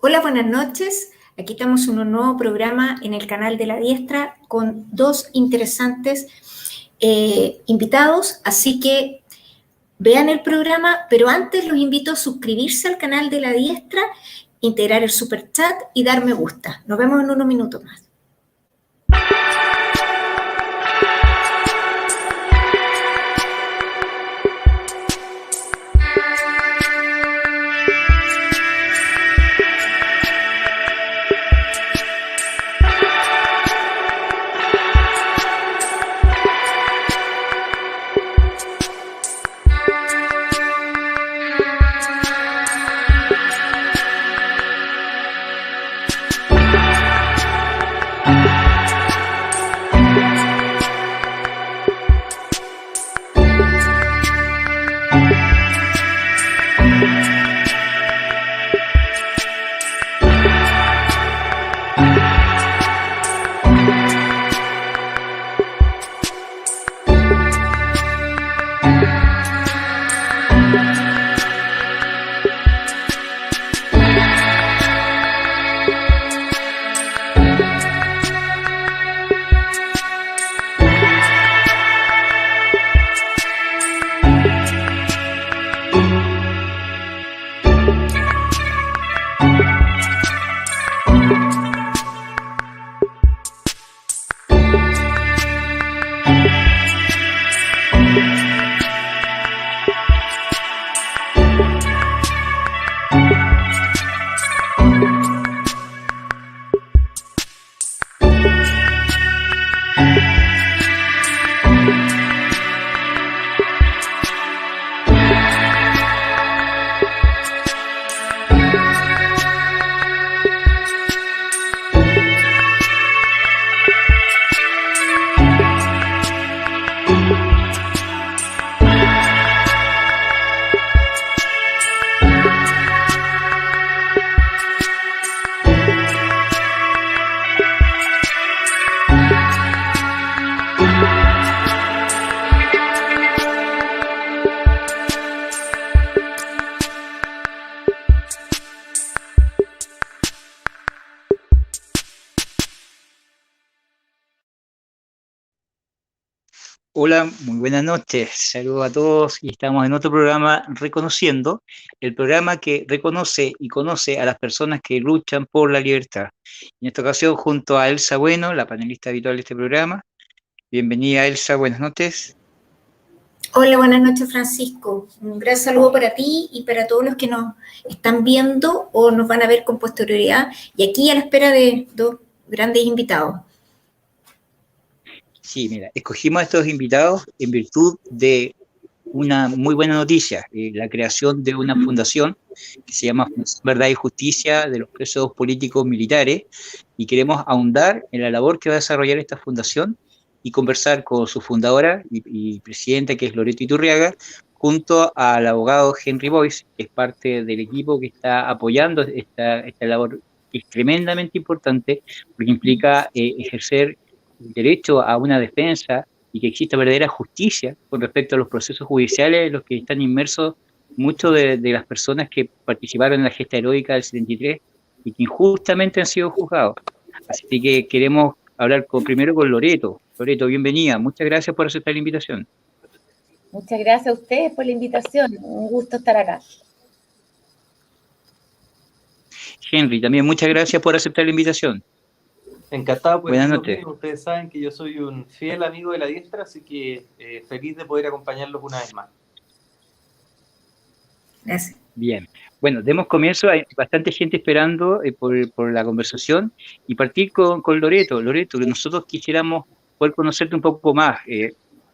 Hola, buenas noches. Aquí estamos en un nuevo programa en el canal de La Diestra con dos interesantes invitados, así que vean el programa, pero antes los invito a suscribirse al canal de La Diestra, integrar el super chat y dar me gusta. Nos vemos en unos minutos más. Hola, muy buenas noches. Saludos a todos y estamos en otro programa Reconociendo, el programa que reconoce y conoce a las personas que luchan por la libertad. En esta ocasión junto a Elsa Bueno, la panelista habitual de este programa. Bienvenida Elsa, buenas noches. Hola, buenas noches, Francisco. Un gran saludo para ti y para todos los que nos están viendo o nos van a ver con posterioridad. Y aquí a la espera de dos grandes invitados. Sí, mira, escogimos a estos invitados en virtud de una muy buena noticia, la creación de una fundación que se llama Fundación Verdad y Justicia de los Presos Políticos Militares, y queremos ahondar en la labor que va a desarrollar esta fundación y conversar con su fundadora y presidenta, que es Loreto Iturriaga, junto al abogado Henry Boyce, que es parte del equipo que está apoyando esta labor, que es tremendamente importante porque implica ejercer el derecho a una defensa y que exista verdadera justicia con respecto a los procesos judiciales en los que están inmersos muchos de las personas que participaron en la gesta heroica del 73 y que injustamente han sido juzgados. Así que queremos hablar primero con Loreto. Loreto, bienvenida. Muchas gracias por aceptar la invitación. Muchas gracias a ustedes por la invitación. Un gusto estar acá. Henry, también muchas gracias por aceptar la invitación. Encantado, pues. Buenas noches. Ustedes saben que yo soy un fiel amigo de La Diestra, así que feliz de poder acompañarlos una vez más. Gracias. Bien. Bueno, demos comienzo. Hay bastante gente esperando por la conversación y partir con Loreto. Loreto, nosotros quisiéramos poder conocerte un poco más,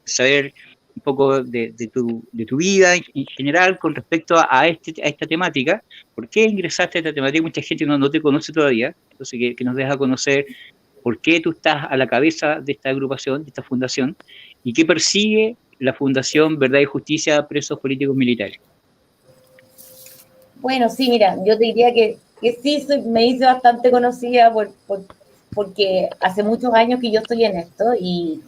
saber un poco de tu vida en general con respecto a esta temática. ¿Por qué ingresaste a esta temática? Mucha gente no te conoce todavía, entonces que nos deja conocer por qué tú estás a la cabeza de esta agrupación, de esta fundación, y qué persigue la Fundación Verdad y Justicia Presos Políticos Militares. Bueno, sí, mira, yo te diría que sí, me hice bastante conocida porque hace muchos años que yo estoy en esto y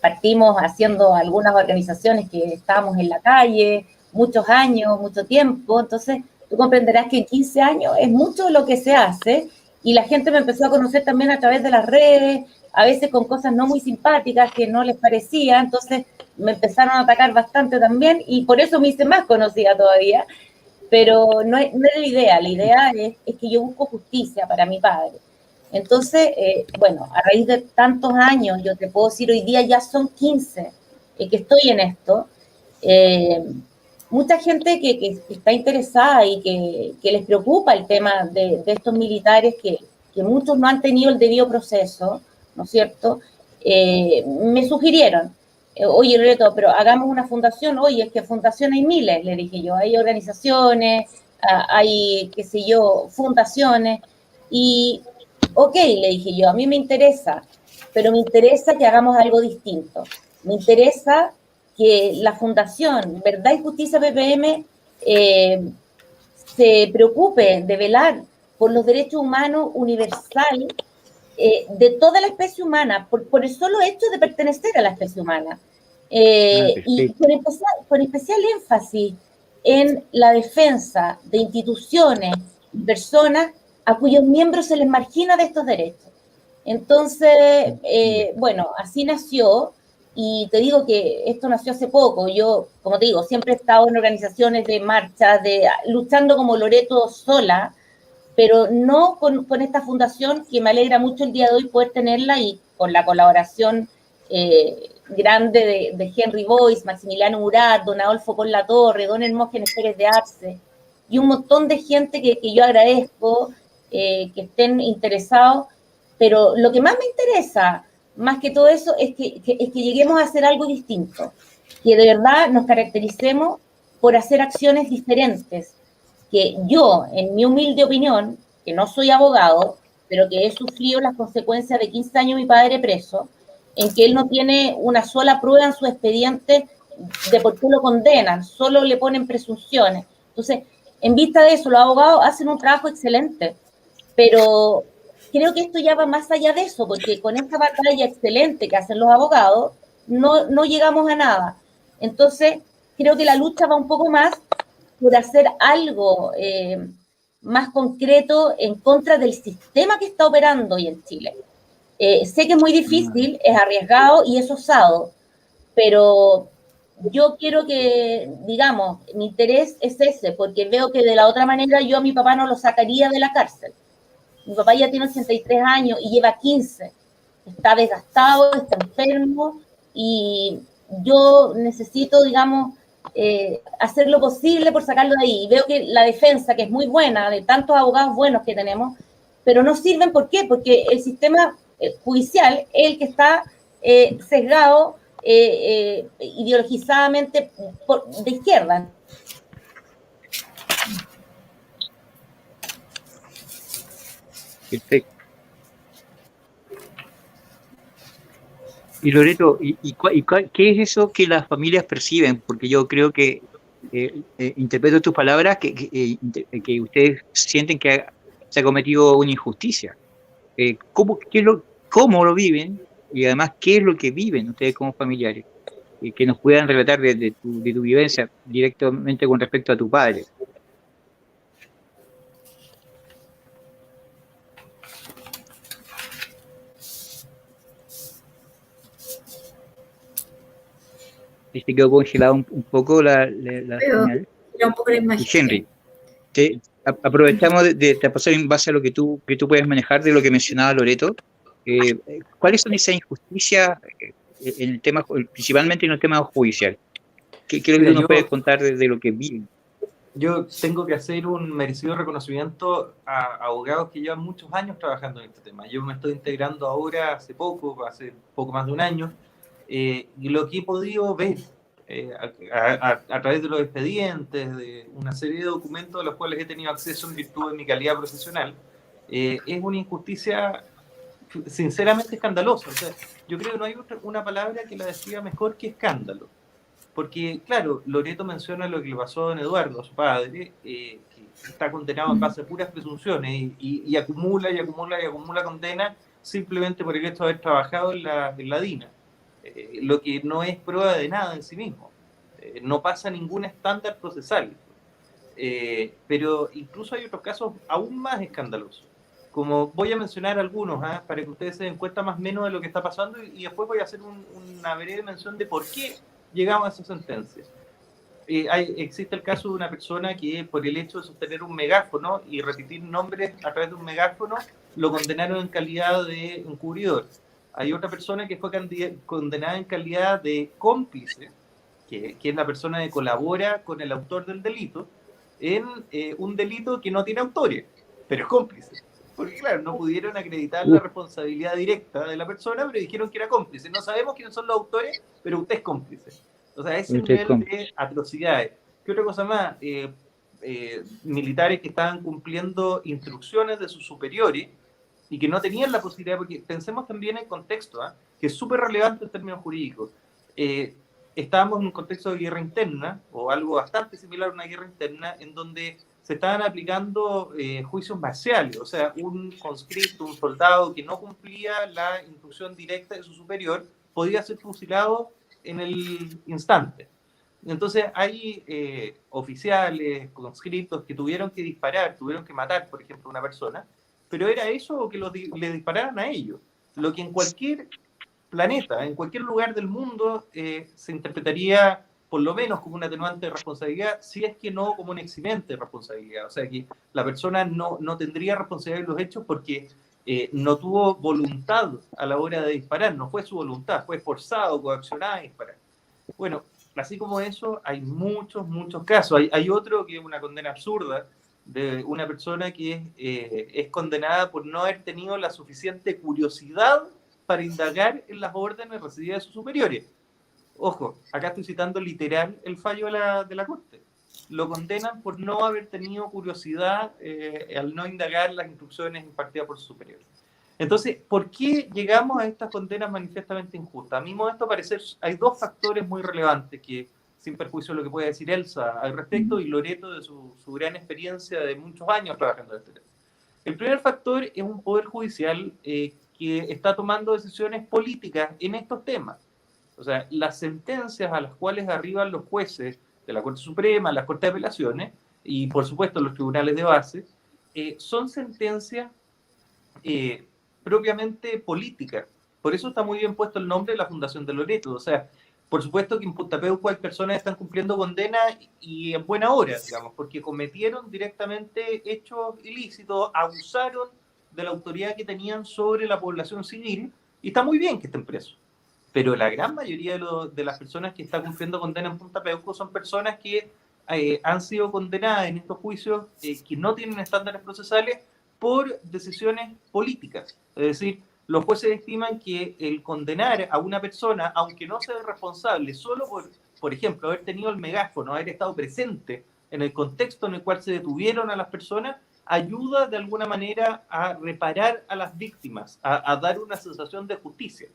partimos haciendo algunas organizaciones que estábamos en la calle, muchos años, mucho tiempo, entonces tú comprenderás que en 15 años es mucho lo que se hace, y la gente me empezó a conocer también a través de las redes, a veces con cosas no muy simpáticas que no les parecía, entonces me empezaron a atacar bastante también, y por eso me hice más conocida todavía, pero no es la idea es que yo busco justicia para mi padre. Entonces, bueno, a raíz de tantos años, yo te puedo decir, hoy día ya son 15 que estoy en esto, mucha gente que está interesada y que les preocupa el tema de estos militares que muchos no han tenido el debido proceso, ¿no es cierto? Me sugirieron, oye, Loreto, pero hagamos una fundación. Oye, es que fundaciones hay miles, le dije yo, hay organizaciones, hay, qué sé yo, fundaciones, y ok, le dije yo, a mí me interesa, pero me interesa que hagamos algo distinto. Me interesa que la Fundación Verdad y Justicia PPM se preocupe de velar por los derechos humanos universal de toda la especie humana, por el solo hecho de pertenecer a la especie humana. Y con especial énfasis en la defensa de instituciones y personas a cuyos miembros se les margina de estos derechos. Entonces, bueno, así nació, y te digo que esto nació hace poco. Yo, como te digo, siempre he estado en organizaciones de marcha, luchando como Loreto sola, pero no con esta fundación, que me alegra mucho el día de hoy poder tenerla, y con la colaboración grande de Henry Boyce, Maximiliano Murat, don Adolfo Con La Torre, don Hermógenes Pérez de Arce, y un montón de gente que yo agradezco, que estén interesados, pero lo que más me interesa, más que todo eso, es que lleguemos a hacer algo distinto, que de verdad nos caractericemos por hacer acciones diferentes, que yo, en mi humilde opinión, que no soy abogado, pero que he sufrido las consecuencias de 15 años mi padre preso, en que él no tiene una sola prueba en su expediente de por qué lo condenan, solo le ponen presunciones. Entonces, en vista de eso, los abogados hacen un trabajo excelente, pero creo que esto ya va más allá de eso, porque con esta batalla excelente que hacen los abogados, no llegamos a nada. Entonces, creo que la lucha va un poco más por hacer algo más concreto en contra del sistema que está operando hoy en Chile. Sé que es muy difícil, es arriesgado y es osado, pero yo quiero que, digamos, mi interés es ese, porque veo que de la otra manera yo a mi papá no lo sacaría de la cárcel. Mi papá ya tiene 83 años y lleva 15. Está desgastado, está enfermo, y yo necesito, digamos, hacer lo posible por sacarlo de ahí. Y veo que la defensa, que es muy buena, de tantos abogados buenos que tenemos, pero no sirven. ¿Por qué? Porque el sistema judicial es el que está sesgado ideologizadamente de izquierda. Perfecto. Y Loreto, ¿qué es eso que las familias perciben? Porque yo creo que interpreto tus palabras que ustedes sienten que se ha cometido una injusticia. ¿Cómo lo viven? Y además, ¿qué es lo que viven ustedes como familiares? Que nos puedan relatar de tu vivencia directamente con respecto a tu padre. Se quedó congelado un poco la señal. Era un poco la imagen. Y Henry, aprovechamos de pasar en base a lo que tú puedes manejar de lo que mencionaba Loreto. ¿Cuáles son esas injusticias en el tema, principalmente en el tema judicial? ¿Qué es lo que tú nos puedes contar de lo que viven? Yo tengo que hacer un merecido reconocimiento a abogados que llevan muchos años trabajando en este tema. Yo me estoy integrando ahora hace poco más de un año, y lo que he podido ver a través de los expedientes, de una serie de documentos a los cuales he tenido acceso en virtud de mi calidad profesional, es una injusticia sinceramente escandalosa. O sea, yo creo que no hay una palabra que la describa mejor que escándalo. Porque, claro, Loreto menciona lo que le pasó a don Eduardo, a su padre, que está condenado en base a puras presunciones y acumula condena simplemente por el hecho de haber trabajado en la DINA, lo que no es prueba de nada en sí mismo. No pasa ningún estándar procesal. Pero incluso hay otros casos aún más escandalosos. Como voy a mencionar algunos, para que ustedes se den cuenta más o menos de lo que está pasando y después voy a hacer una breve mención de por qué llegamos a esa sentencia. Existe el caso de una persona que por el hecho de sostener un megáfono y repetir nombres a través de un megáfono, lo condenaron en calidad de encubridor. Hay otra persona que fue condenada en calidad de cómplice, que es la persona que colabora con el autor del delito, en un delito que no tiene autores, pero es cómplice. Porque claro, no pudieron acreditar la responsabilidad directa de la persona, pero dijeron que era cómplice. No sabemos quiénes son los autores, pero usted es cómplice. O sea, ese nivel de atrocidades. ¿Qué otra cosa más? Militares que estaban cumpliendo instrucciones de sus superiores y que no tenían la posibilidad, porque pensemos también en contexto, que es súper relevante en términos jurídicos. Estábamos en un contexto de guerra interna, o algo bastante similar a una guerra interna, en donde se estaban aplicando juicios marciales, o sea, un conscripto, un soldado que no cumplía la instrucción directa de su superior, podía ser fusilado en el instante. Entonces hay oficiales, conscriptos que tuvieron que disparar, tuvieron que matar, por ejemplo, a una persona, pero era eso o que le dispararan a ellos. Lo que en cualquier planeta, en cualquier lugar del mundo, se interpretaría por lo menos como un atenuante de responsabilidad, si es que no como un eximente de responsabilidad. O sea, que la persona no tendría responsabilidad de los hechos porque no tuvo voluntad a la hora de disparar, no fue su voluntad, fue forzado, coaccionado a disparar. Bueno, así como eso, hay muchos casos. Hay otro que es una condena absurda de una persona que es condenada por no haber tenido la suficiente curiosidad para indagar en las órdenes recibidas de sus superiores. Ojo, acá estoy citando literal el fallo de la Corte. Lo condenan por no haber tenido curiosidad al no indagar las instrucciones impartidas por sus superiores. Entonces, ¿por qué llegamos a estas condenas manifiestamente injustas? A mi modesto parecer, hay dos factores muy relevantes que, sin perjuicio de lo que pueda decir Elsa al respecto, y Loreto de su gran experiencia de muchos años trabajando en este tema. El primer factor es un poder judicial que está tomando decisiones políticas en estos temas. O sea, las sentencias a las cuales arriban los jueces de la Corte Suprema, las Cortes de Apelaciones y, por supuesto, los tribunales de base, son sentencias propiamente políticas. Por eso está muy bien puesto el nombre de la Fundación de Loreto. O sea, por supuesto que en Punta Peuco hay personas que están cumpliendo condena y en buena hora, digamos, porque cometieron directamente hechos ilícitos, abusaron de la autoridad que tenían sobre la población civil y está muy bien que estén presos. Pero la gran mayoría de las personas que están cumpliendo condena en Punta Peuco son personas que han sido condenadas en estos juicios que no tienen estándares procesales por decisiones políticas. Es decir, los jueces estiman que el condenar a una persona, aunque no sea responsable, solo por ejemplo, haber tenido el megáfono, haber estado presente en el contexto en el cual se detuvieron a las personas, ayuda de alguna manera a reparar a las víctimas, a dar una sensación de justicia.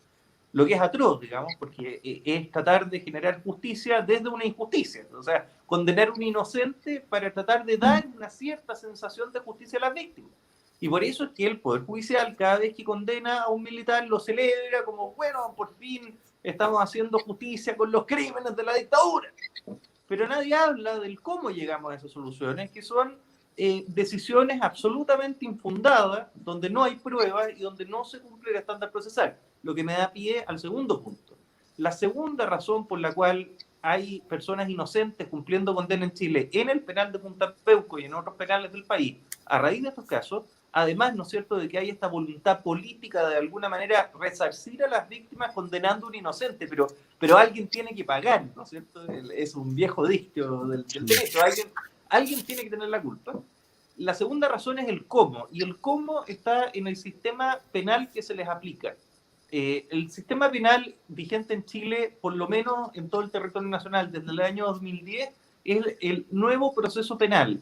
Lo que es atroz, digamos, porque es tratar de generar justicia desde una injusticia. O sea, condenar a un inocente para tratar de dar una cierta sensación de justicia a las víctimas. Y por eso es que el Poder Judicial, cada vez que condena a un militar, lo celebra como, bueno, por fin estamos haciendo justicia con los crímenes de la dictadura. Pero nadie habla del cómo llegamos a esas soluciones, que son decisiones absolutamente infundadas, donde no hay pruebas y donde no se cumple el estándar procesal. Lo que me da pie al segundo punto. La segunda razón por la cual hay personas inocentes cumpliendo condena en Chile, en el penal de Punta Peuco y en otros penales del país, a raíz de estos casos, además, ¿no es cierto?, de que hay esta voluntad política de alguna manera resarcir a las víctimas condenando a un inocente, pero alguien tiene que pagar, ¿no es cierto? Es un viejo dicho del derecho, alguien tiene que tener la culpa. La segunda razón es el cómo, y el cómo está en el sistema penal que se les aplica. El sistema penal vigente en Chile, por lo menos en todo el territorio nacional desde el año 2010, es el nuevo proceso penal,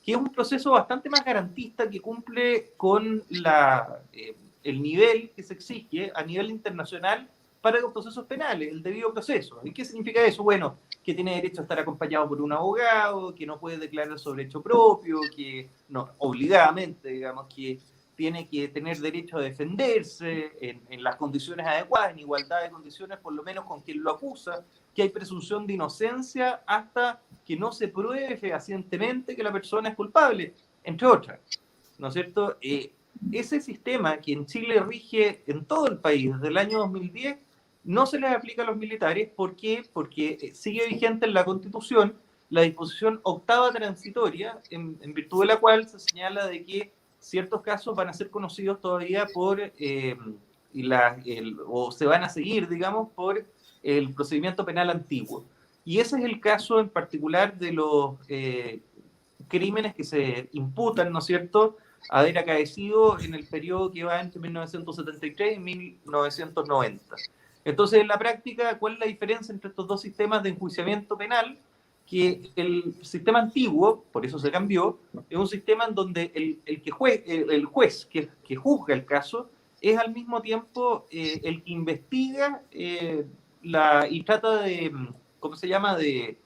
que es un proceso bastante más garantista que cumple con el nivel que se exige a nivel internacional para los procesos penales, el debido proceso. ¿Y qué significa eso? Bueno, que tiene derecho a estar acompañado por un abogado, que no puede declarar sobre hecho propio, que no, obligadamente, digamos, que tiene que tener derecho a defenderse en las condiciones adecuadas, en igualdad de condiciones, por lo menos con quien lo acusa, que hay presunción de inocencia hasta que no se pruebe fehacientemente que la persona es culpable, entre otras, ¿no es cierto? Ese sistema que en Chile rige en todo el país desde el año 2010 no se les aplica a los militares. ¿Por qué? Porque sigue vigente en la Constitución la disposición octava transitoria, en virtud de la cual se señala de que ciertos casos van a ser conocidos todavía por, o se van a seguir, digamos, por el procedimiento penal antiguo. Y ese es el caso en particular de los crímenes que se imputan, ¿no es cierto?, haber acaecido en el periodo que va entre 1973 y 1990. Entonces, en la práctica, ¿cuál es la diferencia entre estos dos sistemas de enjuiciamiento penal? Que el sistema antiguo, por eso se cambió, es un sistema en donde el juez que juzga el caso es al mismo tiempo el que investiga y trata de, ¿cómo se llama?, de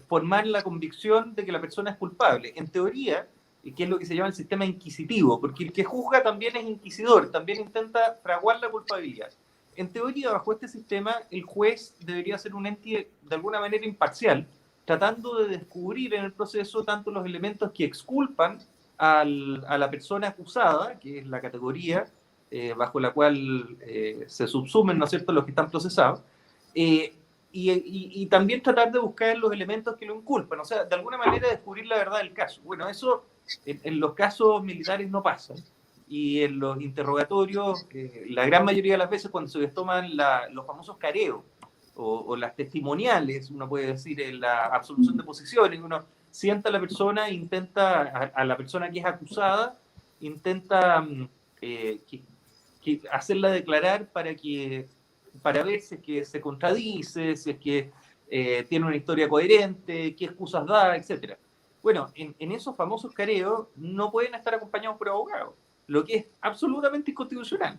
formar la convicción de que la persona es culpable. En teoría, que es lo que se llama el sistema inquisitivo, porque el que juzga también es inquisidor, también intenta fraguar la culpabilidad. En teoría, bajo este sistema, el juez debería ser un ente de alguna manera imparcial, tratando de descubrir en el proceso tanto los elementos que exculpan a la persona acusada, que es la categoría bajo la cual se subsumen, ¿no es cierto?, los que están procesados, y también tratar de buscar los elementos que lo inculpan, o sea, de alguna manera descubrir la verdad del caso. Bueno, eso en los casos militares no pasa. Y en los interrogatorios, la gran mayoría de las veces cuando se les toman los famosos careos o las testimoniales, uno puede decir, en la absolución de posiciones, uno sienta a la persona, a la persona que es acusada, intenta hacerla declarar para ver si es que se contradice, si es que tiene una historia coherente, qué excusas da, etc. Bueno, en esos famosos careos no pueden estar acompañados por abogados, lo que es absolutamente inconstitucional.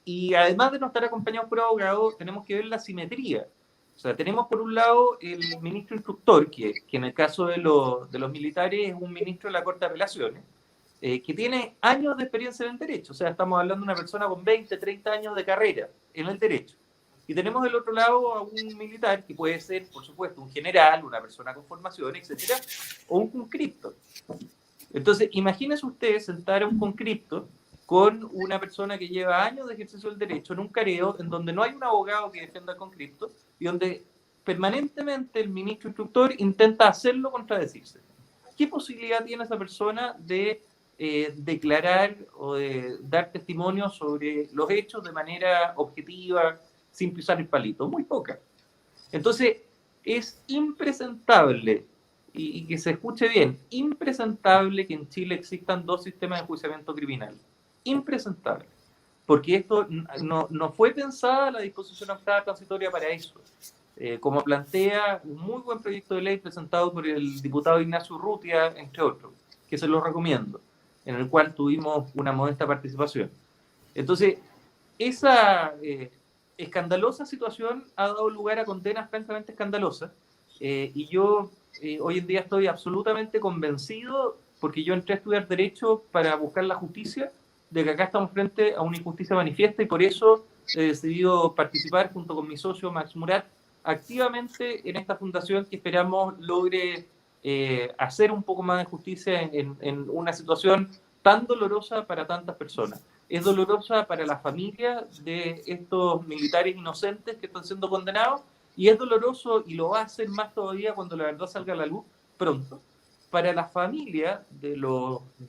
Y además de no estar acompañados por abogados, tenemos que ver la simetría. O sea, tenemos por un lado el ministro instructor, que en el caso de los militares es un ministro de la Corte de Apelaciones, que tiene años de experiencia en el derecho. O sea, estamos hablando de una persona con 20, 30 años de carrera en el derecho. Y tenemos del otro lado a un militar que puede ser, por supuesto, un general, una persona con formación, etcétera, o un conscripto. Entonces, imagínense ustedes sentar a un conscripto con una persona que lleva años de ejercicio del derecho en un careo en donde no hay un abogado que defienda al conscripto y donde permanentemente el ministro instructor intenta hacerlo contradecirse. ¿Qué posibilidad tiene esa persona de declarar o de dar testimonio sobre los hechos de manera objetiva, sin pisar el palito? Muy poca. Entonces, es impresentable, y que se escuche bien, impresentable que en Chile existan dos sistemas de enjuiciamiento criminal. Impresentable. Porque esto no fue pensada la disposición octava transitoria para eso. Como plantea un muy buen proyecto de ley presentado por el diputado Ignacio Urrutia, entre otros, que se lo recomiendo, en el cual tuvimos una modesta participación. Entonces, esa escandalosa situación ha dado lugar a condenas francamente escandalosas, y yo hoy en día estoy absolutamente convencido, porque yo entré a estudiar Derecho para buscar la justicia, de que acá estamos frente a una injusticia manifiesta, y por eso he decidido participar junto con mi socio Max Murat activamente en esta fundación que esperamos logre hacer un poco más de justicia en una situación tan dolorosa para tantas personas. Es dolorosa para la familia de estos militares inocentes que están siendo condenados, y es doloroso, y lo va a hacer más todavía cuando la verdad salga a la luz pronto, para la familia de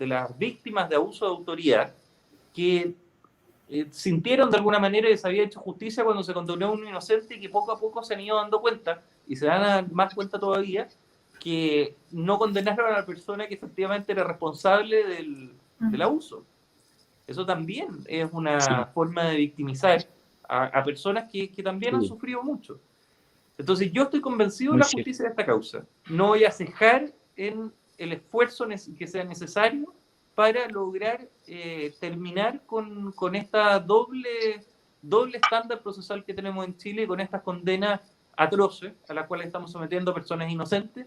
las víctimas de abuso de autoridad que sintieron de alguna manera que se había hecho justicia cuando se condenó a un inocente, y que poco a poco se han ido dando cuenta, y se dan a dar más cuenta todavía, que no condenaron a la persona que efectivamente era responsable del abuso. Eso también es una forma de victimizar a personas que también han sufrido mucho. Entonces, yo estoy convencido de la justicia de esta causa. No voy a cejar en el esfuerzo que sea necesario para lograr terminar con esta doble estándar procesal que tenemos en Chile, con estas condenas atroces a las cuales estamos sometiendo a personas inocentes,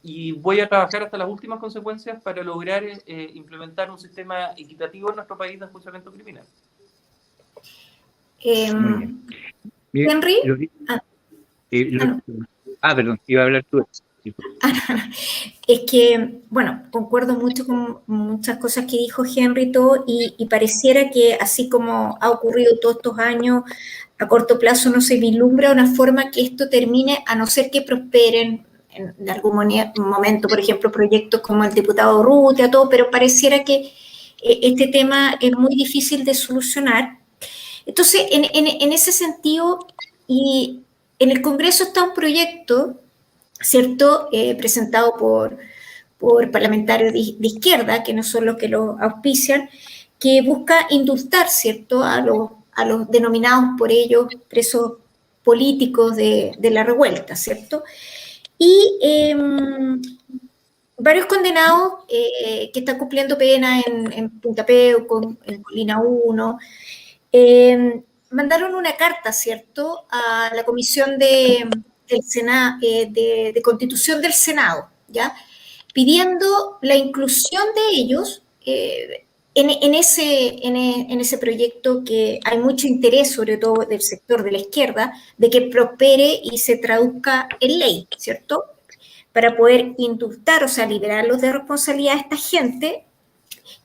y voy a trabajar hasta las últimas consecuencias para lograr implementar un sistema equitativo en nuestro país de enjuiciamiento criminal. Muy bien. Mire, Henry. Perdón, iba a hablar tú. Es que, bueno, concuerdo mucho con muchas cosas que dijo Henry y todo, y pareciera que así como ha ocurrido todos estos años, a corto plazo no se vislumbra una forma que esto termine, a no ser que prosperen en algún momento, por ejemplo, proyectos como el diputado Urrutia, todo, pero pareciera que este tema es muy difícil de solucionar. Entonces, en ese sentido, y en el Congreso está un proyecto, ¿cierto?, presentado por parlamentarios de izquierda, que no son los que lo auspician, que busca indultar, ¿cierto?, a los denominados por ellos presos políticos de la revuelta, ¿cierto? Y varios condenados que están cumpliendo pena en Punta Peuco, en Colina 1, mandaron una carta, ¿cierto?, a la Comisión del Senado, de Constitución del Senado, ¿ya?, pidiendo la inclusión de ellos en ese proyecto, que hay mucho interés, sobre todo del sector de la izquierda, de que prospere y se traduzca en ley, ¿cierto?, para poder indultar, o sea, liberarlos de responsabilidad a esta gente.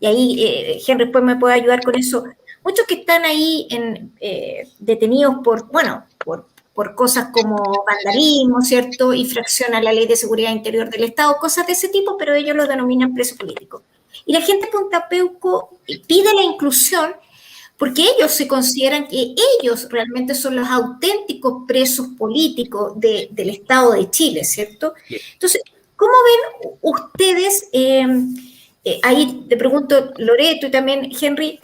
Y ahí Henry después me puede ayudar con eso. Muchos que están ahí detenidos por cosas como vandalismo, ¿cierto?, infracción a la Ley de Seguridad Interior del Estado, cosas de ese tipo, pero ellos lo denominan preso político. Y la gente de Punta Peuco pide la inclusión porque ellos se consideran que ellos realmente son los auténticos presos políticos del Estado de Chile, ¿cierto? Entonces, ¿cómo ven ustedes, ahí te pregunto, Loreto y también Henry,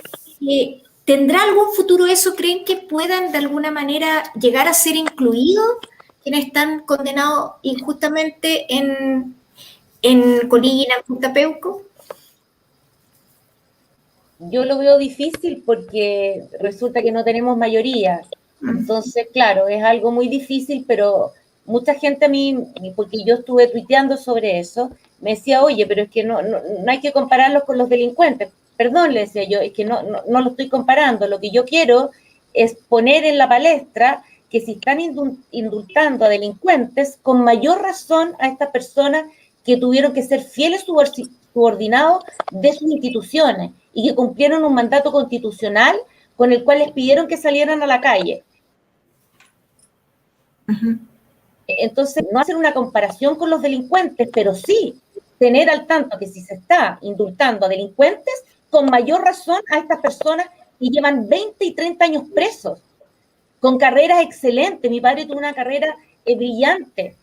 ¿tendrá algún futuro eso? ¿Creen que puedan de alguna manera llegar a ser incluidos quienes están condenados injustamente en Colina, en Punta Peuco? Yo lo veo difícil porque resulta que no tenemos mayoría. Entonces, claro, es algo muy difícil, pero mucha gente a mí, porque yo estuve tuiteando sobre eso, me decía, oye, pero es que no hay que compararlos con los delincuentes. Perdón, le decía yo, es que no lo estoy comparando. Lo que yo quiero es poner en la palestra que si están indultando a delincuentes, con mayor razón a estas personas que tuvieron que ser fieles subordinados de sus instituciones y que cumplieron un mandato constitucional con el cual les pidieron que salieran a la calle. Uh-huh. Entonces, no hacer una comparación con los delincuentes, pero sí tener al tanto que si se está indultando a delincuentes, con mayor razón a estas personas que llevan 20 y 30 años presos, con carreras excelentes. Mi padre tuvo una carrera brillante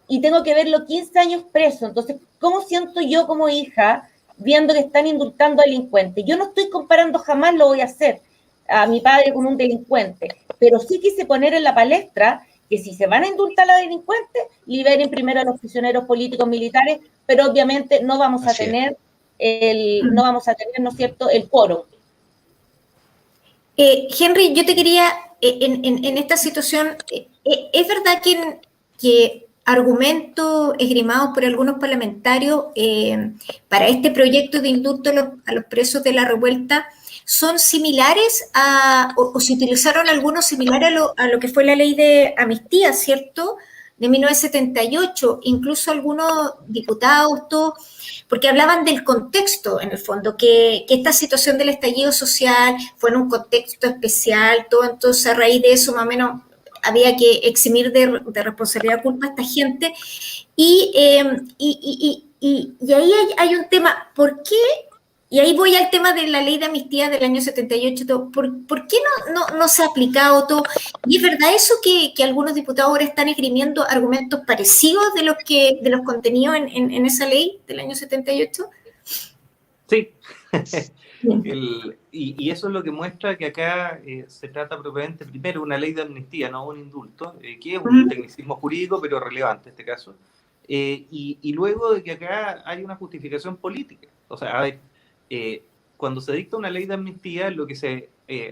y tengo que verlo 15 años preso. Entonces, ¿cómo siento yo como hija viendo que están indultando a delincuentes? Yo no estoy comparando, jamás lo voy a hacer, a mi padre con un delincuente, pero sí quise poner en la palestra que si se van a indultar a delincuentes, liberen primero a los prisioneros políticos militares, pero obviamente no vamos a tener ¿no es cierto?, el quórum. Henry, yo te quería, en esta situación, ¿es verdad que argumentos esgrimados por algunos parlamentarios para este proyecto de indulto a los presos de la revuelta son similares o se utilizaron algunos similares a lo que fue la ley de amnistía, ¿cierto?, de 1978, incluso algunos diputados, todo, porque hablaban del contexto, en el fondo, que esta situación del estallido social fue en un contexto especial, todo, entonces a raíz de eso más o menos había que eximir de responsabilidad culpa a esta gente, y ahí hay un tema. ¿Por qué? Y ahí voy al tema de la ley de amnistía del año 78, todo. ¿Por qué no se ha aplicado todo? ¿Y es verdad eso que algunos diputados ahora están esgrimiendo argumentos parecidos de los contenidos en esa ley del año 78? Sí. Y eso es lo que muestra que acá se trata propiamente, primero, una ley de amnistía, no un indulto, que es un tecnicismo jurídico, pero relevante en este caso. Y luego de que acá hay una justificación política. O sea, a ver, cuando se dicta una ley de amnistía, lo que se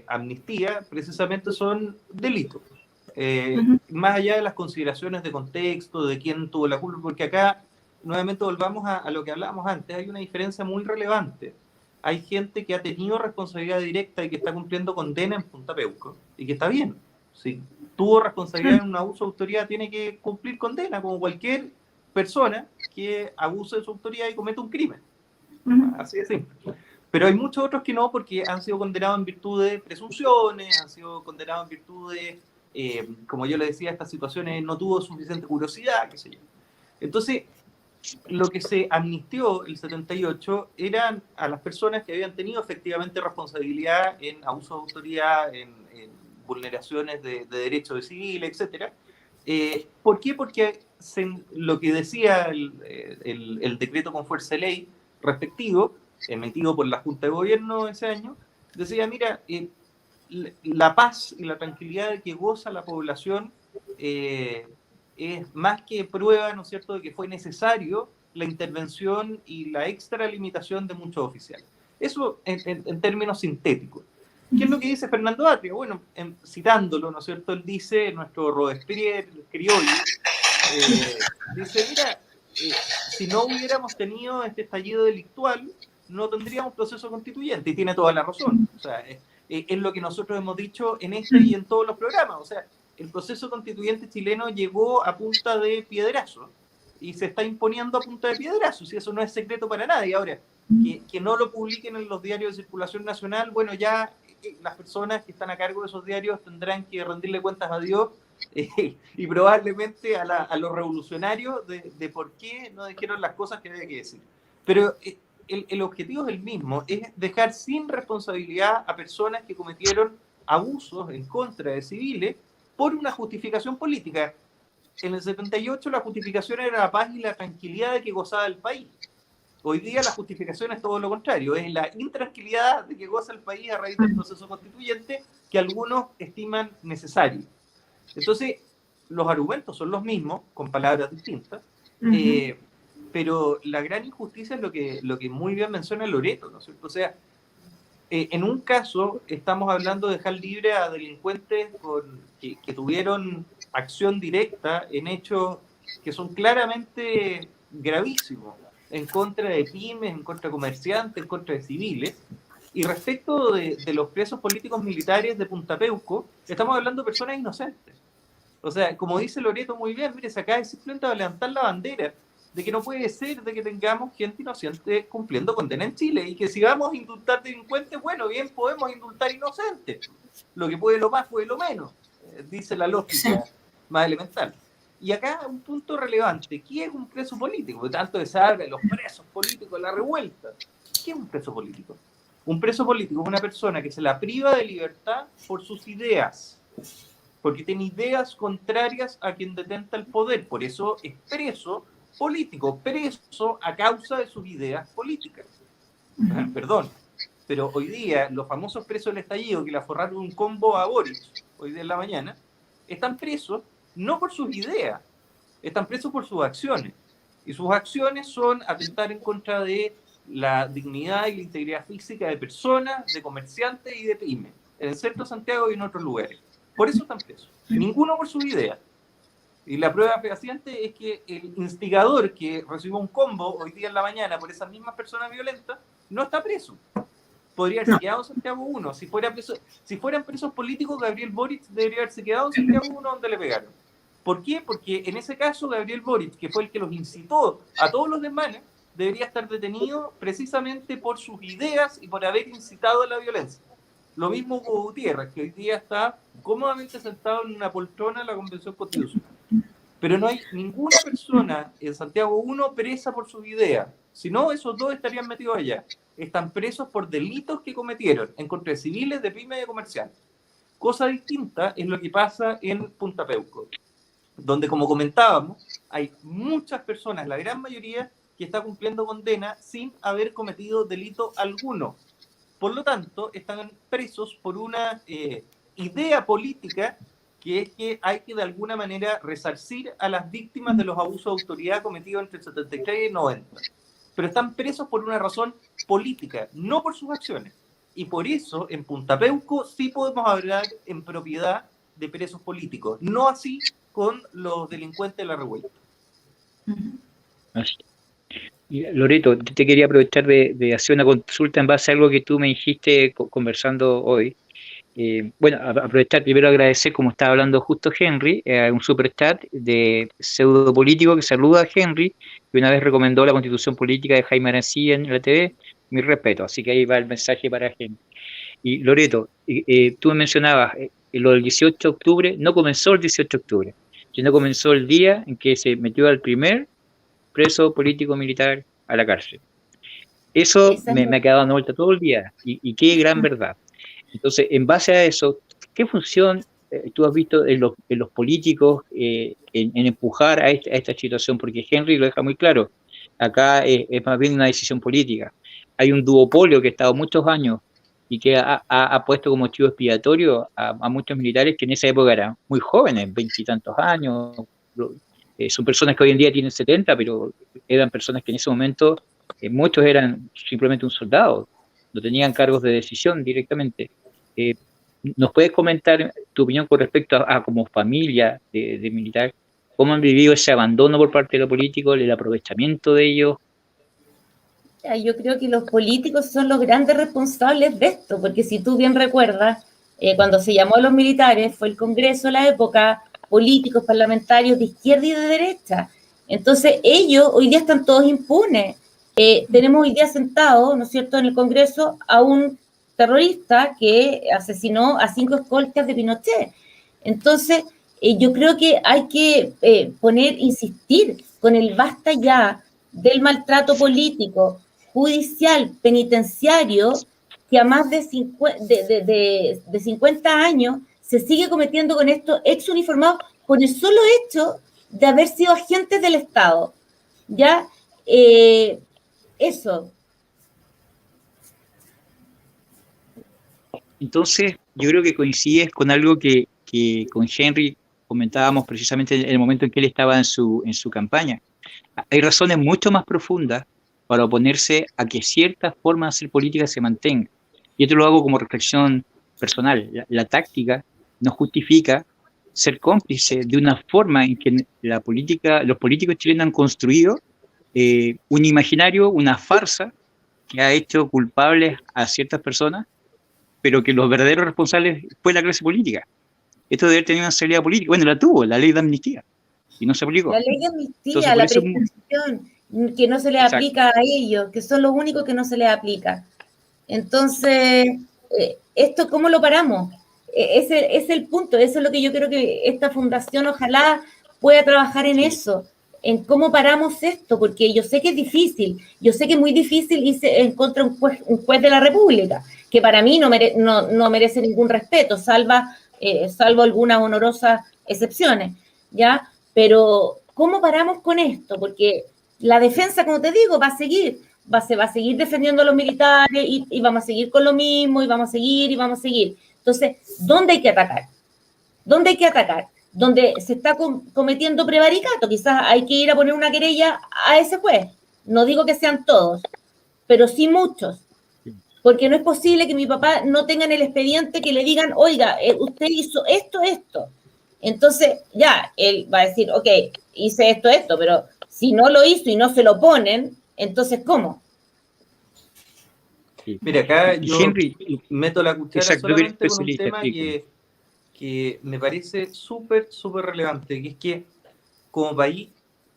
amnistía precisamente son delitos. Más allá de las consideraciones de contexto, de quién tuvo la culpa, porque acá nuevamente volvamos a lo que hablábamos antes, hay una diferencia muy relevante. Hay gente que ha tenido responsabilidad directa y que está cumpliendo condena en Punta Peuco, y que está bien. Si tuvo responsabilidad en un abuso de autoridad, tiene que cumplir condena, como cualquier persona que abuse de su autoridad y cometa un crimen. Así de simple. Pero hay muchos otros que no, porque han sido condenados en virtud de presunciones, han sido condenados en virtud de, como yo le decía, estas situaciones no tuvo suficiente curiosidad, qué sé yo. Entonces, lo que se amnistió el 78 eran a las personas que habían tenido efectivamente responsabilidad en abuso de autoridad, en vulneraciones de derechos de civil, etc. ¿Por qué? Porque lo que decía el decreto con fuerza de ley respectivo, emitido por la Junta de Gobierno ese año, decía, mira, la paz y la tranquilidad de que goza la población es más que prueba, ¿no es cierto?, de que fue necesario la intervención y la extralimitación de muchos oficiales. Eso en términos sintéticos. ¿Qué es lo que dice Fernando Atria? Bueno, citándolo, ¿no es cierto?, él dice, nuestro Robespierre criollo, dice, mira, si no hubiéramos tenido este estallido delictual, no tendríamos proceso constituyente, y tiene toda la razón. O sea, es lo que nosotros hemos dicho en este y en todos los programas. O sea, el proceso constituyente chileno llegó a punta de piedrazo y se está imponiendo a punta de piedrazo, y eso no es secreto para nadie. Ahora, que no lo publiquen en los diarios de circulación nacional, bueno, ya las personas que están a cargo de esos diarios tendrán que rendirle cuentas a Dios y probablemente a los revolucionarios de por qué no dijeron las cosas que había que decir. Pero el objetivo es el mismo, es dejar sin responsabilidad a personas que cometieron abusos en contra de civiles por una justificación política. En el 78 la justificación era la paz y la tranquilidad de que gozaba el país. Hoy día la justificación es todo lo contrario, es la intranquilidad de que goza el país a raíz del proceso constituyente que algunos estiman necesario. Entonces, los argumentos son los mismos, con palabras distintas, pero la gran injusticia es lo que muy bien menciona Loreto, ¿no es cierto? O sea, en un caso estamos hablando de dejar libre a delincuentes que tuvieron acción directa en hechos que son claramente gravísimos, en contra de pymes, en contra de comerciantes, en contra de civiles. Y respecto de los presos políticos militares de Punta Peuco, estamos hablando de personas inocentes. O sea, como dice Loreto muy bien, mire, se acaba de simplemente levantar la bandera de que no puede ser de que tengamos gente inocente cumpliendo condena en Chile, y que si vamos a indultar delincuentes, bueno, bien, podemos indultar inocentes. Lo que puede lo más, puede lo menos, dice la lógica más elemental. Y acá un punto relevante, ¿qué es un preso político? Tanto se habla de los presos políticos, la revuelta. ¿Qué es un preso político? Un preso político es una persona que se la priva de libertad por sus ideas, porque tiene ideas contrarias a quien detenta el poder, por eso es preso político, preso a causa de sus ideas políticas. Perdón, pero hoy día los famosos presos del estallido que le aforraron un combo a Boric hoy día en la mañana, están presos no por sus ideas, están presos por sus acciones. Y sus acciones son atentar en contra de la dignidad y la integridad física de personas, de comerciantes y de pymes, en el centro de Santiago y en otros lugares. Por eso están presos. Ninguno por sus ideas. Y la prueba fehaciente es que el instigador que recibió un combo hoy día en la mañana por esas mismas personas violentas no está preso. Podría haberse quedado en Santiago 1. Si fueran presos políticos, Gabriel Boric debería haberse quedado en Santiago 1 donde le pegaron. ¿Por qué? Porque en ese caso Gabriel Boric, que fue el que los incitó a todos los demás, debería estar detenido precisamente por sus ideas y por haber incitado a la violencia. Lo mismo Hugo Gutiérrez, que hoy día está cómodamente sentado en una poltrona en la Convención Constitucional. Pero no hay ninguna persona en Santiago 1 presa por sus ideas. Si no, esos dos estarían metidos allá. Están presos por delitos que cometieron en contra de civiles, de pymes y de comerciantes. Cosa distinta es lo que pasa en Punta Peuco, donde, como comentábamos, hay muchas personas, la gran mayoría, que está cumpliendo condena sin haber cometido delito alguno. Por lo tanto, están presos por una idea política, que es que hay que de alguna manera resarcir a las víctimas de los abusos de autoridad cometidos entre el 73 y el 90. Pero están presos por una razón política, no por sus acciones. Y por eso, en Punta Peuco sí podemos hablar en propiedad de presos políticos, no así con los delincuentes de la revuelta. Y, Loreto, te quería aprovechar de hacer una consulta en base a algo que tú me dijiste conversando hoy. Bueno, aprovechar primero agradecer, como estaba hablando justo Henry, un super chat de pseudo político que saluda a Henry, que una vez recomendó la constitución política de Jaime Arancibia en la TV. Mi respeto, así que ahí va el mensaje para Henry. Y Loreto, tú me mencionabas, lo del 18 de octubre no comenzó el 18 de octubre, sino comenzó el día en que se metió al primer preso político militar a la cárcel. Eso Esa es me ha quedado dando vuelta todo el día, y qué gran verdad. Entonces, en base a eso, ¿qué función tú has visto en los políticos en empujar a esta situación? Porque Henry lo deja muy claro, acá es más bien una decisión política. Hay un duopolio que ha estado muchos años y que ha puesto como chivo expiatorio a muchos militares que en esa época eran muy jóvenes, veintitantos años. Son personas que hoy en día tienen 70, pero eran personas que en ese momento muchos eran simplemente un soldado, no tenían cargos de decisión directamente. Eh, ¿Nos puedes comentar tu opinión con respecto a como familia de militar? ¿Cómo han vivido ese abandono por parte de los políticos, el aprovechamiento de ellos? Yo creo que los políticos son los grandes responsables de esto, porque si tú bien recuerdas, cuando se llamó a los militares, fue el Congreso de la época, políticos, parlamentarios de izquierda y de derecha. Entonces ellos hoy día están todos impunes. Tenemos hoy día sentado, ¿no es cierto?, en el Congreso a un terrorista que asesinó a 5 escoltas de Pinochet. Entonces, yo creo que hay que insistir con el basta ya del maltrato político, judicial, penitenciario, que a más de 50 años se sigue cometiendo con estos ex uniformados por el solo hecho de haber sido agentes del Estado. ¿Ya? Eso. Entonces, yo creo que coincides con algo que con Henry comentábamos precisamente en el momento en que él estaba en su campaña. Hay razones mucho más profundas para oponerse a que ciertas formas de hacer política se mantengan. Y esto lo hago como reflexión personal. La táctica no justifica ser cómplice de una forma en que los políticos chilenos han construido un imaginario, una farsa que ha hecho culpables a ciertas personas, pero que los verdaderos responsables fue la clase política. Esto debe tener una salida política. Bueno, la tuvo, la ley de amnistía, y no se aplicó. La ley de amnistía, Entonces, la eso, prescripción, que no se les exacto, aplica a ellos, que son los únicos que no se les aplica. Entonces, ¿esto cómo lo paramos? Ese es el punto, eso es lo que yo creo que esta fundación ojalá pueda trabajar en sí. eso, en cómo paramos esto, porque yo sé que es difícil, yo sé que es muy difícil irse en contra de un juez de la República, que para mí no merece ningún respeto, salvo algunas honorosas excepciones, ¿ya? Pero, ¿cómo paramos con esto? Porque la defensa, como te digo, va a seguir, se va a seguir defendiendo a los militares y vamos a seguir con lo mismo y vamos a seguir y vamos a seguir. Entonces, ¿dónde hay que atacar? ¿Dónde hay que atacar? Donde se está cometiendo prevaricato, quizás hay que ir a poner una querella a ese juez. No digo que sean todos, pero sí muchos. Porque no es posible que mi papá no tenga en el expediente que le digan, oiga, usted hizo esto. Entonces, ya, él va a decir, ok, hice esto, pero si no lo hizo y no se lo ponen, entonces, ¿cómo? Sí. Mira, acá Y yo Henry, meto la cuchara exacto, solamente con un tema que me parece súper relevante, que es que como país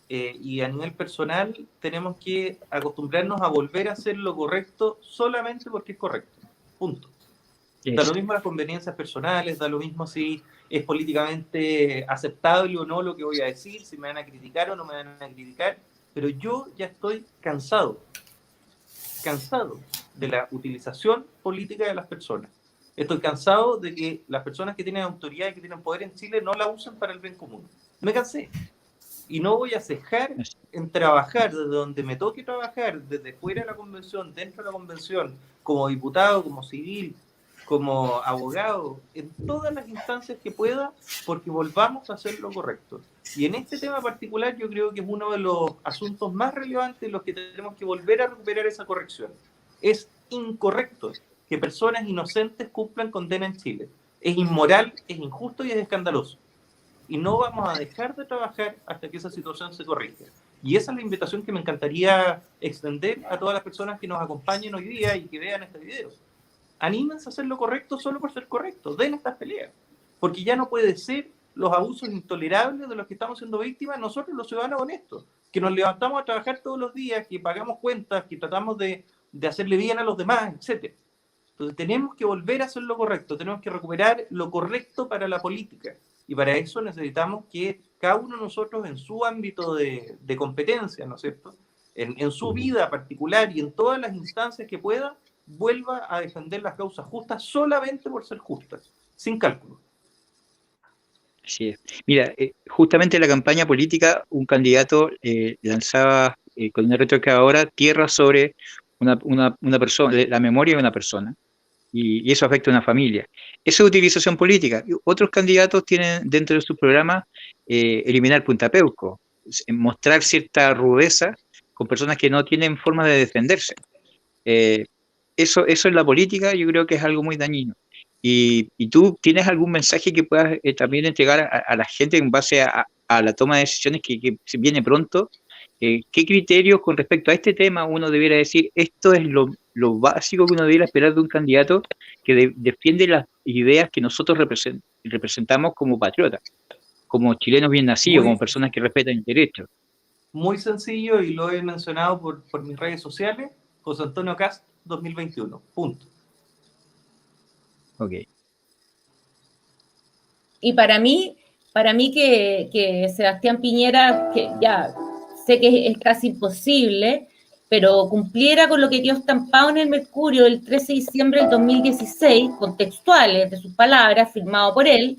y a nivel personal tenemos que acostumbrarnos a volver a hacer lo correcto solamente porque es correcto. Punto. Da lo mismo las conveniencias personales, da lo mismo si es políticamente aceptable o no lo que voy a decir, si me van a criticar o no me van a criticar, pero yo ya estoy cansado de la utilización política de las personas. Estoy cansado de que las personas que tienen autoridad y que tienen poder en Chile no la usen para el bien común. Me cansé. Y no voy a cejar en trabajar desde donde me toque trabajar, desde fuera de la convención, dentro de la convención, como diputado, como civil, como abogado, en todas las instancias que pueda, porque volvamos a hacer lo correcto. Y en este tema particular yo creo que es uno de los asuntos más relevantes en los que tenemos que volver a recuperar esa corrección. Es incorrecto que personas inocentes cumplan condena en Chile. Es inmoral, es injusto y es escandaloso. Y no vamos a dejar de trabajar hasta que esa situación se corrija. Y esa es la invitación que me encantaría extender a todas las personas que nos acompañen hoy día y que vean este video. Anímense a hacer lo correcto solo por ser correctos, den estas peleas, porque ya no puede ser los abusos intolerables de los que estamos siendo víctimas nosotros los ciudadanos honestos, que nos levantamos a trabajar todos los días, que pagamos cuentas, que tratamos de hacerle bien a los demás, etc. Entonces tenemos que volver a hacer lo correcto, tenemos que recuperar lo correcto para la política, y para eso necesitamos que cada uno de nosotros en su ámbito de competencia, ¿no es cierto?, en su vida particular y en todas las instancias que pueda, vuelva a defender las causas justas solamente por ser justas, sin cálculo. Así es. Mira, justamente en la campaña política, un candidato lanzaba con una retroexcavadora tierra sobre una persona, la memoria de una persona, y eso afecta a una familia. Eso es utilización política. Otros candidatos tienen dentro de su programa eliminar Punta Peuco, mostrar cierta rudeza con personas que no tienen forma de defenderse. Eso en la política yo creo que es algo muy dañino. ¿Y tú tienes algún mensaje que puedas también entregar a la gente en base a la toma de decisiones que se viene pronto? ¿Qué criterios con respecto a este tema uno debiera decir, esto es lo básico que uno debiera esperar de un candidato que defiende las ideas que nosotros representamos como patriotas, como chilenos bien nacidos, como personas que respetan el derecho? Muy sencillo, y lo he mencionado por mis redes sociales: José Antonio Kast 2021, punto. Ok. Y para mí que Sebastián Piñera, que ya sé que es casi imposible, pero cumpliera con lo que quedó estampado en el Mercurio el 13 de diciembre del 2016, con textuales de sus palabras, firmado por él,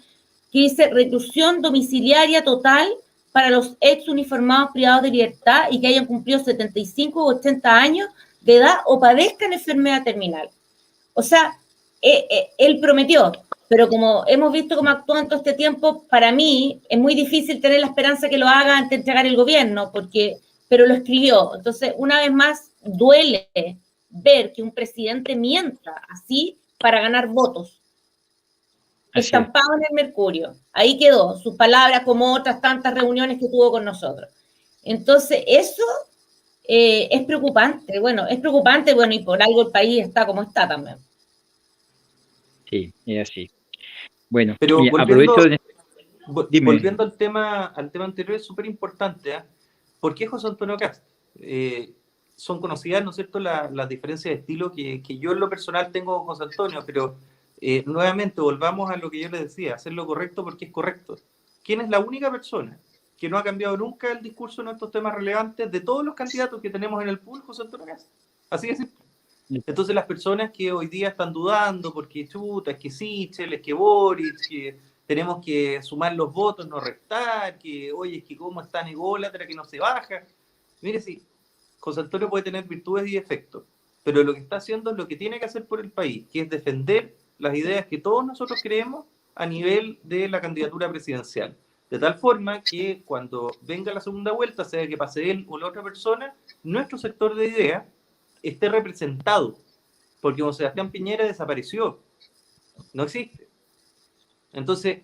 que dice: reclusión domiciliaria total para los ex uniformados privados de libertad y que hayan cumplido 75 u 80 años de edad o padezcan enfermedad terminal. O sea, él prometió, pero como hemos visto cómo actúa en todo este tiempo, para mí es muy difícil tener la esperanza que lo haga antes de entregar el gobierno, pero lo escribió. Entonces, una vez más, duele ver que un presidente mienta así para ganar votos. Estampado en el Mercurio. Ahí quedó, sus palabras, como otras tantas reuniones que tuvo con nosotros. Entonces, eso es preocupante. Bueno, y por algo el país está como está también. Sí, es así. Bueno, pero volviendo al tema anterior, es súper importante, ¿eh? ¿Por qué José Antonio Kast? Son conocidas, ¿no es cierto?, las diferencias de estilo que yo en lo personal tengo con José Antonio, pero nuevamente volvamos a lo que yo les decía: hacer lo correcto porque es correcto. ¿Quién es la única persona que no ha cambiado nunca el discurso en estos temas relevantes de todos los candidatos que tenemos en el pool? José Antonio Kast. Así de simple. Entonces las personas que hoy día están dudando porque chuta, es que Sichel, es que Boric, que tenemos que sumar los votos, no restar, que oye, es que cómo es tan ególatra que no se baja. Mire, sí, José Antonio puede tener virtudes y defectos, pero lo que está haciendo es lo que tiene que hacer por el país, que es defender las ideas que todos nosotros creemos a nivel de la candidatura presidencial. De tal forma que cuando venga la segunda vuelta, sea que pase él o la otra persona, nuestro sector de ideas esté representado, porque con Sebastián Piñera desapareció, no existe. Entonces,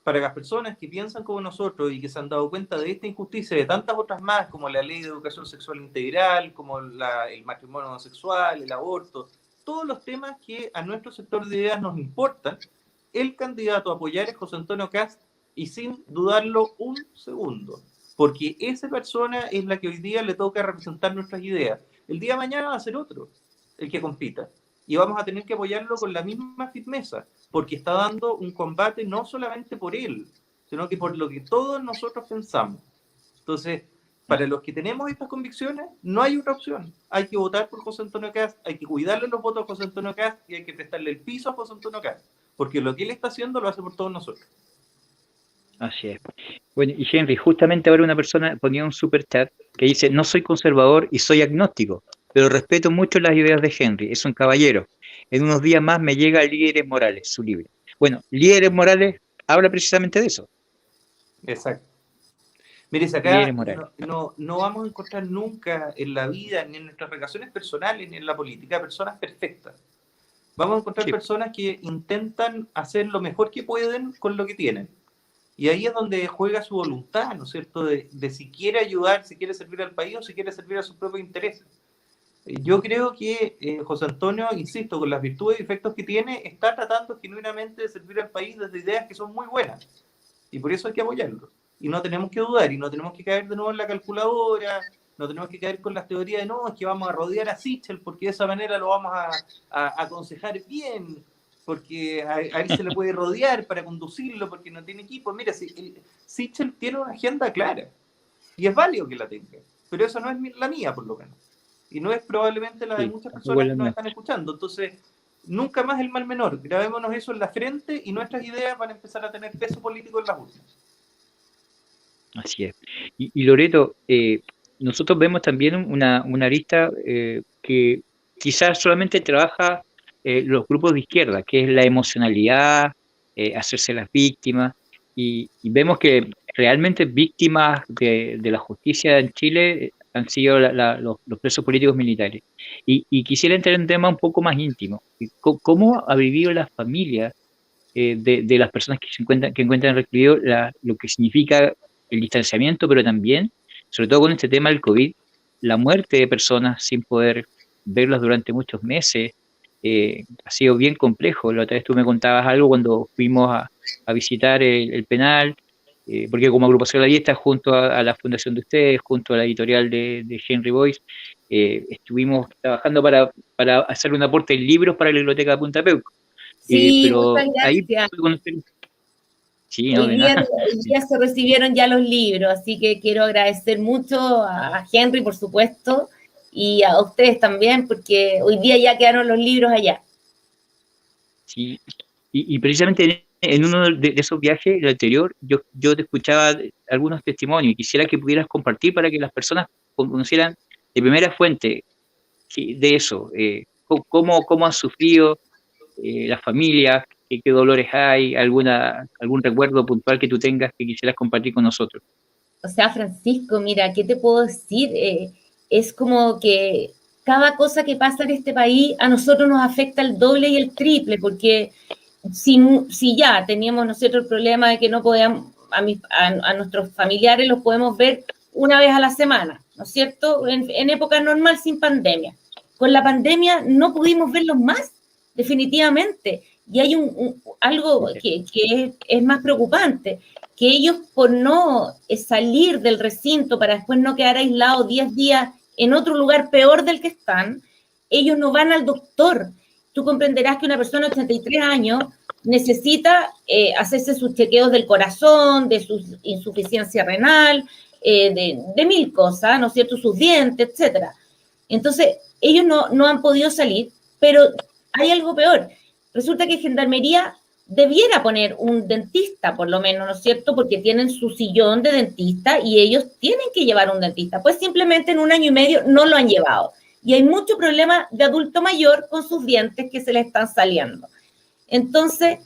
para las personas que piensan como nosotros y que se han dado cuenta de esta injusticia y de tantas otras más, como la ley de educación sexual integral, como el matrimonio homosexual, el aborto, todos los temas que a nuestro sector de ideas nos importan, el candidato a apoyar es José Antonio Kast, y sin dudarlo un segundo, porque esa persona es la que hoy día le toca representar nuestras ideas. El día de mañana va a ser otro el que compita, y vamos a tener que apoyarlo con la misma firmeza, porque está dando un combate no solamente por él, sino que por lo que todos nosotros pensamos. Entonces, para los que tenemos estas convicciones, no hay otra opción. Hay que votar por José Antonio Kast, hay que cuidarle los votos a José Antonio Kast y hay que prestarle el piso a José Antonio Kast, porque lo que él está haciendo lo hace por todos nosotros. Así es. Bueno, y Henry, justamente ahora una persona ponía un super chat que dice: no soy conservador y soy agnóstico, pero respeto mucho las ideas de Henry, es un caballero. En unos días más me llega Líderes Morales, su libro. Bueno, Líderes Morales habla precisamente de eso. Exacto. Mire, acá no vamos a encontrar nunca en la vida, ni en nuestras relaciones personales, ni en la política, personas perfectas. Vamos a encontrar personas que intentan hacer lo mejor que pueden con lo que tienen. Y ahí es donde juega su voluntad, ¿no es cierto?, de si quiere ayudar, si quiere servir al país o si quiere servir a sus propios intereses. Yo creo que José Antonio, insisto, con las virtudes y defectos que tiene, está tratando genuinamente de servir al país desde ideas que son muy buenas. Y por eso hay que apoyarlo. Y no tenemos que dudar, y no tenemos que caer de nuevo en la calculadora, no tenemos que caer con las teorías de no, es que vamos a rodear a Sichel porque de esa manera lo vamos a aconsejar bien, porque a él se le puede rodear para conducirlo porque no tiene equipo. Mira, Sichel tiene una agenda clara y es válido que la tenga, pero esa no es la mía, por lo menos. Y no es probablemente la de muchas personas que nos están escuchando. Entonces, nunca más el mal menor. Grabémonos eso en la frente y nuestras ideas van a empezar a tener peso político en las últimas. Así es. Y Loreto, nosotros vemos también una arista que quizás solamente trabaja los grupos de izquierda, que es la emocionalidad, hacerse las víctimas, y vemos que realmente víctimas de la justicia en Chile han sido los presos políticos militares. Y quisiera entrar en un tema un poco más íntimo. ¿Cómo ha vivido la familia de las personas que encuentran recluidos lo que significa el distanciamiento, pero también, sobre todo con este tema del COVID, la muerte de personas sin poder verlas durante muchos meses? Ha sido bien complejo. La otra vez tú me contabas algo cuando fuimos a visitar el penal, porque como agrupación La Diesta, junto a la fundación de ustedes, junto a la editorial de Henry Boyce, estuvimos trabajando para hacer un aporte en libros para la biblioteca de Punta Peuco. Sí, Pero muchas ahí gracias. sí, no, de nada. Hoy día se recibieron ya los libros, así que quiero agradecer mucho a Henry, por supuesto, y a ustedes también, porque hoy día ya quedaron los libros allá. Sí, y precisamente en uno de esos viajes, el anterior, yo te escuchaba algunos testimonios y quisiera que pudieras compartir para que las personas conocieran de primera fuente de eso, cómo han sufrido las familias, qué dolores hay, algún recuerdo puntual que tú tengas que quisieras compartir con nosotros. O sea, Francisco, mira, ¿qué te puedo decir? Es como que cada cosa que pasa en este país a nosotros nos afecta el doble y el triple, porque si ya teníamos nosotros el problema de que no podíamos, a nuestros familiares los podemos ver una vez a la semana, ¿no es cierto? En época normal, sin pandemia. Con la pandemia no pudimos verlos más, definitivamente. Y hay algo que es más preocupante, que ellos por no salir del recinto para después no quedar aislados 10 días en otro lugar peor del que están, ellos no van al doctor. Tú comprenderás que una persona de 83 años necesita hacerse sus chequeos del corazón, de su insuficiencia renal, de mil cosas, ¿no es cierto?, sus dientes, etcétera. Entonces, ellos no han podido salir, pero hay algo peor. Resulta que Gendarmería debiera poner un dentista, por lo menos, ¿no es cierto?, porque tienen su sillón de dentista y ellos tienen que llevar un dentista. Pues simplemente en 1 año y medio no lo han llevado. Y hay mucho problema de adulto mayor con sus dientes que se le están saliendo. Entonces,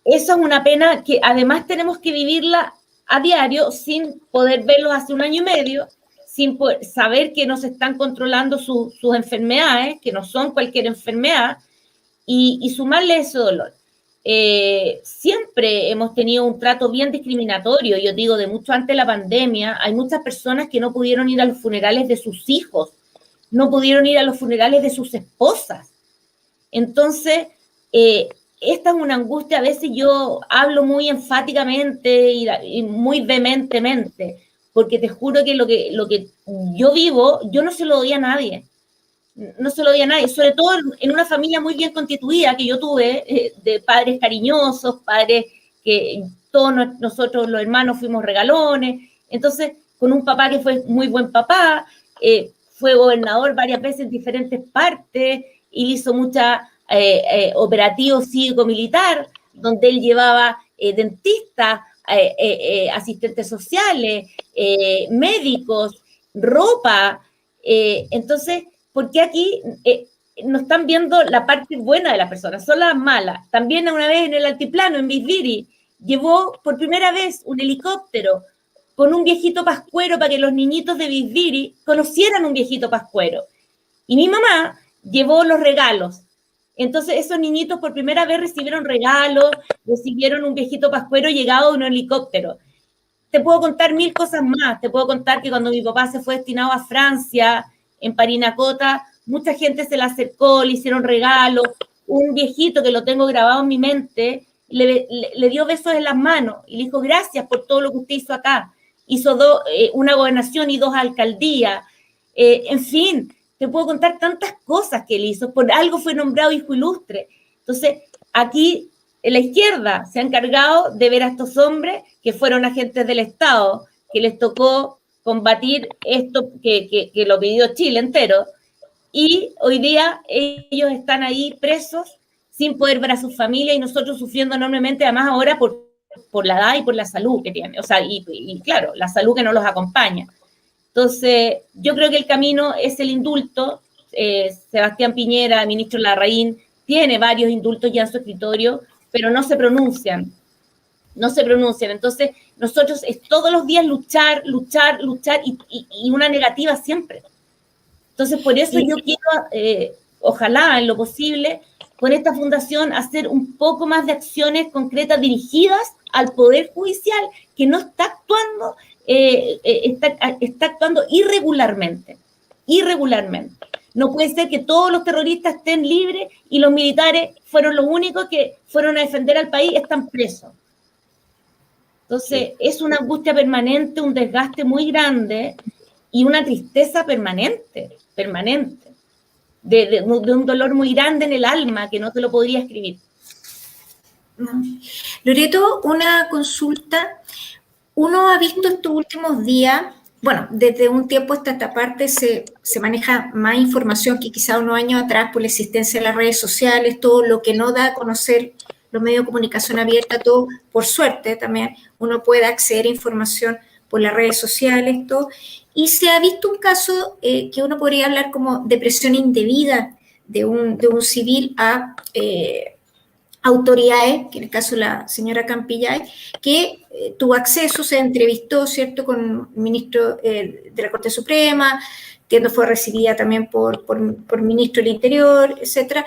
eso es una pena que además tenemos que vivirla a diario sin poder verlos hace 1 año y medio, sin poder saber que no se están controlando sus enfermedades, que no son cualquier enfermedad, y sumarle ese dolor. Siempre hemos tenido un trato bien discriminatorio, yo digo, de mucho antes de la pandemia. Hay muchas personas que no pudieron ir a los funerales de sus hijos, no pudieron ir a los funerales de sus esposas. Entonces, esta es una angustia. A veces yo hablo muy enfáticamente y muy vehementemente, porque te juro que lo que yo vivo, yo no se lo doy a nadie. No se lo doy a nadie, sobre todo en una familia muy bien constituida que yo tuve, de padres cariñosos, padres que todos nosotros los hermanos fuimos regalones. Entonces, con un papá que fue muy buen papá, fue gobernador varias veces en diferentes partes y hizo muchos operativos cívico-militar, donde él llevaba dentistas, asistentes sociales, médicos, ropa. Entonces, porque aquí no están viendo la parte buena de las personas, son las malas. También una vez en el altiplano, en Bisbiri, llevó por primera vez un helicóptero con un viejito pascuero para que los niñitos de Bisbiri conocieran un viejito pascuero. Y mi mamá llevó los regalos Entonces esos niñitos por primera vez recibieron regalos, recibieron un viejito pascuero llegado de un helicóptero. Te puedo contar 1000 cosas más. Te puedo contar que cuando mi papá se fue destinado a Francia, en Parinacota, mucha gente se le acercó, le hicieron regalos. Un viejito que lo tengo grabado en mi mente, le dio besos en las manos y le dijo, gracias por todo lo que usted hizo acá. Hizo una gobernación y 2 alcaldías. En fin, te puedo contar tantas cosas que él hizo. Por algo fue nombrado hijo ilustre. Entonces, aquí la izquierda se ha encargado de ver a estos hombres que fueron agentes del Estado, que les tocó combatir esto que lo pidió Chile entero, y hoy día ellos están ahí presos sin poder ver a sus familias y nosotros sufriendo enormemente, además ahora por la edad y por la salud que tienen, o sea, y claro, la salud que no los acompaña. Entonces, yo creo que el camino es el indulto. Sebastián Piñera, ministro Larraín, tiene varios indultos ya en su escritorio, pero no se pronuncian. Entonces, nosotros es todos los días luchar y una negativa siempre. Entonces, por eso yo quiero, ojalá en lo posible, con esta fundación hacer un poco más de acciones concretas dirigidas al Poder Judicial, que no está actuando, está actuando irregularmente. No puede ser que todos los terroristas estén libres y los militares fueron los únicos que fueron a defender al país, están presos. Entonces, es una angustia permanente, un desgaste muy grande y una tristeza permanente, de un dolor muy grande en el alma que no te lo podría escribir. Loreto, una consulta. Uno ha visto estos últimos días, bueno, desde un tiempo hasta esta parte se maneja más información que quizá unos años atrás por la existencia de las redes sociales, todo lo que no da a conocer los medios de comunicación abierta, todo, por suerte también uno puede acceder a información por las redes sociales, todo. Y se ha visto un caso que uno podría hablar como de presión indebida de un civil a autoridades, que en el caso de la señora Campillay, que tuvo acceso, se entrevistó, ¿cierto?, con el ministro de la Corte Suprema, entiendo fue recibida también por ministro del Interior, etcétera.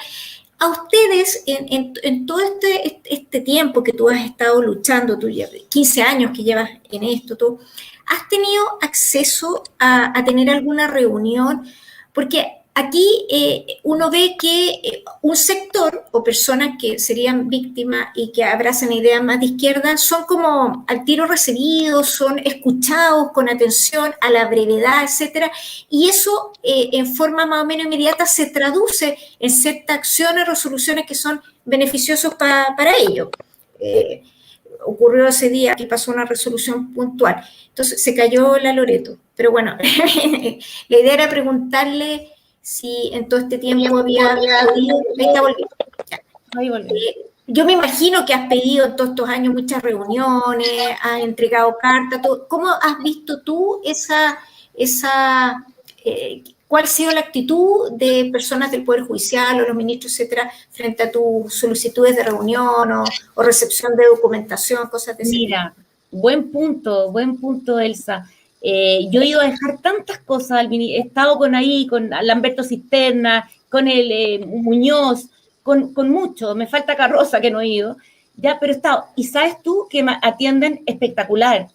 A ustedes, en todo este tiempo que tú has estado luchando, tú ya 15 años que llevas en esto, tú, ¿has tenido acceso a tener alguna reunión? Porque aquí uno ve que un sector o personas que serían víctimas y que abrazan ideas más de izquierda son como al tiro recibidos, son escuchados con atención a la brevedad, etcétera, y eso en forma más o menos inmediata se traduce en ciertas acciones, resoluciones que son beneficiosas para ellos. Ocurrió ese día que pasó una resolución puntual. Entonces se cayó la Loreto, pero bueno, la idea era preguntarle si en todo este tiempo había pedido. Ahí volvió. Yo me imagino que has pedido en todos estos años muchas reuniones, has entregado cartas. ¿Cómo has visto tú cuál ha sido la actitud de personas del Poder Judicial o los ministros, etcétera, frente a tus solicitudes de reunión o recepción de documentación, cosas de ese tipo? Mira, buen punto, Elsa. Yo he ido a dejar tantas cosas, he estado con Lamberto Cisterna, con el Muñoz, con mucho, me falta Carroza que no he ido, ya, pero he estado, y sabes tú que me atienden espectacular.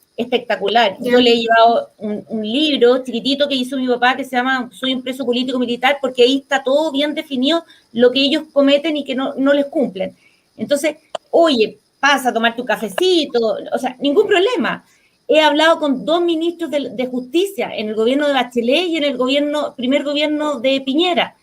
Yo le he llevado un libro chiquitito que hizo mi papá que se llama Soy un preso político militar, porque ahí está todo bien definido lo que ellos cometen y que no les cumplen. Entonces, oye, pasa a tomar tu cafecito, o sea, ningún problema. He hablado con 2 ministros de justicia en el gobierno de Bachelet y en el primer gobierno de Piñera.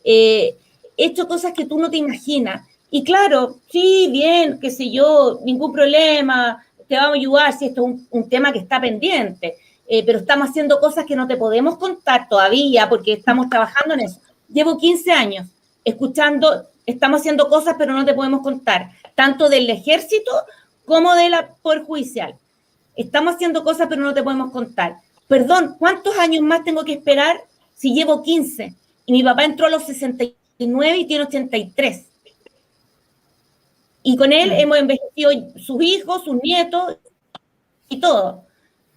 He hecho cosas que tú no te imaginas. Y claro, sí, bien, qué sé yo, ningún problema, te vamos a ayudar si esto es un tema que está pendiente. Pero estamos haciendo cosas que no te podemos contar todavía porque estamos trabajando en eso. Llevo 15 años escuchando, estamos haciendo cosas pero no te podemos contar, tanto del ejército como del Poder Judicial. Estamos haciendo cosas, pero no te podemos contar. Perdón, ¿cuántos años más tengo que esperar si llevo 15? Y mi papá entró a los 69 y tiene 83. Y con él hemos envejecido sus hijos, sus nietos y todo.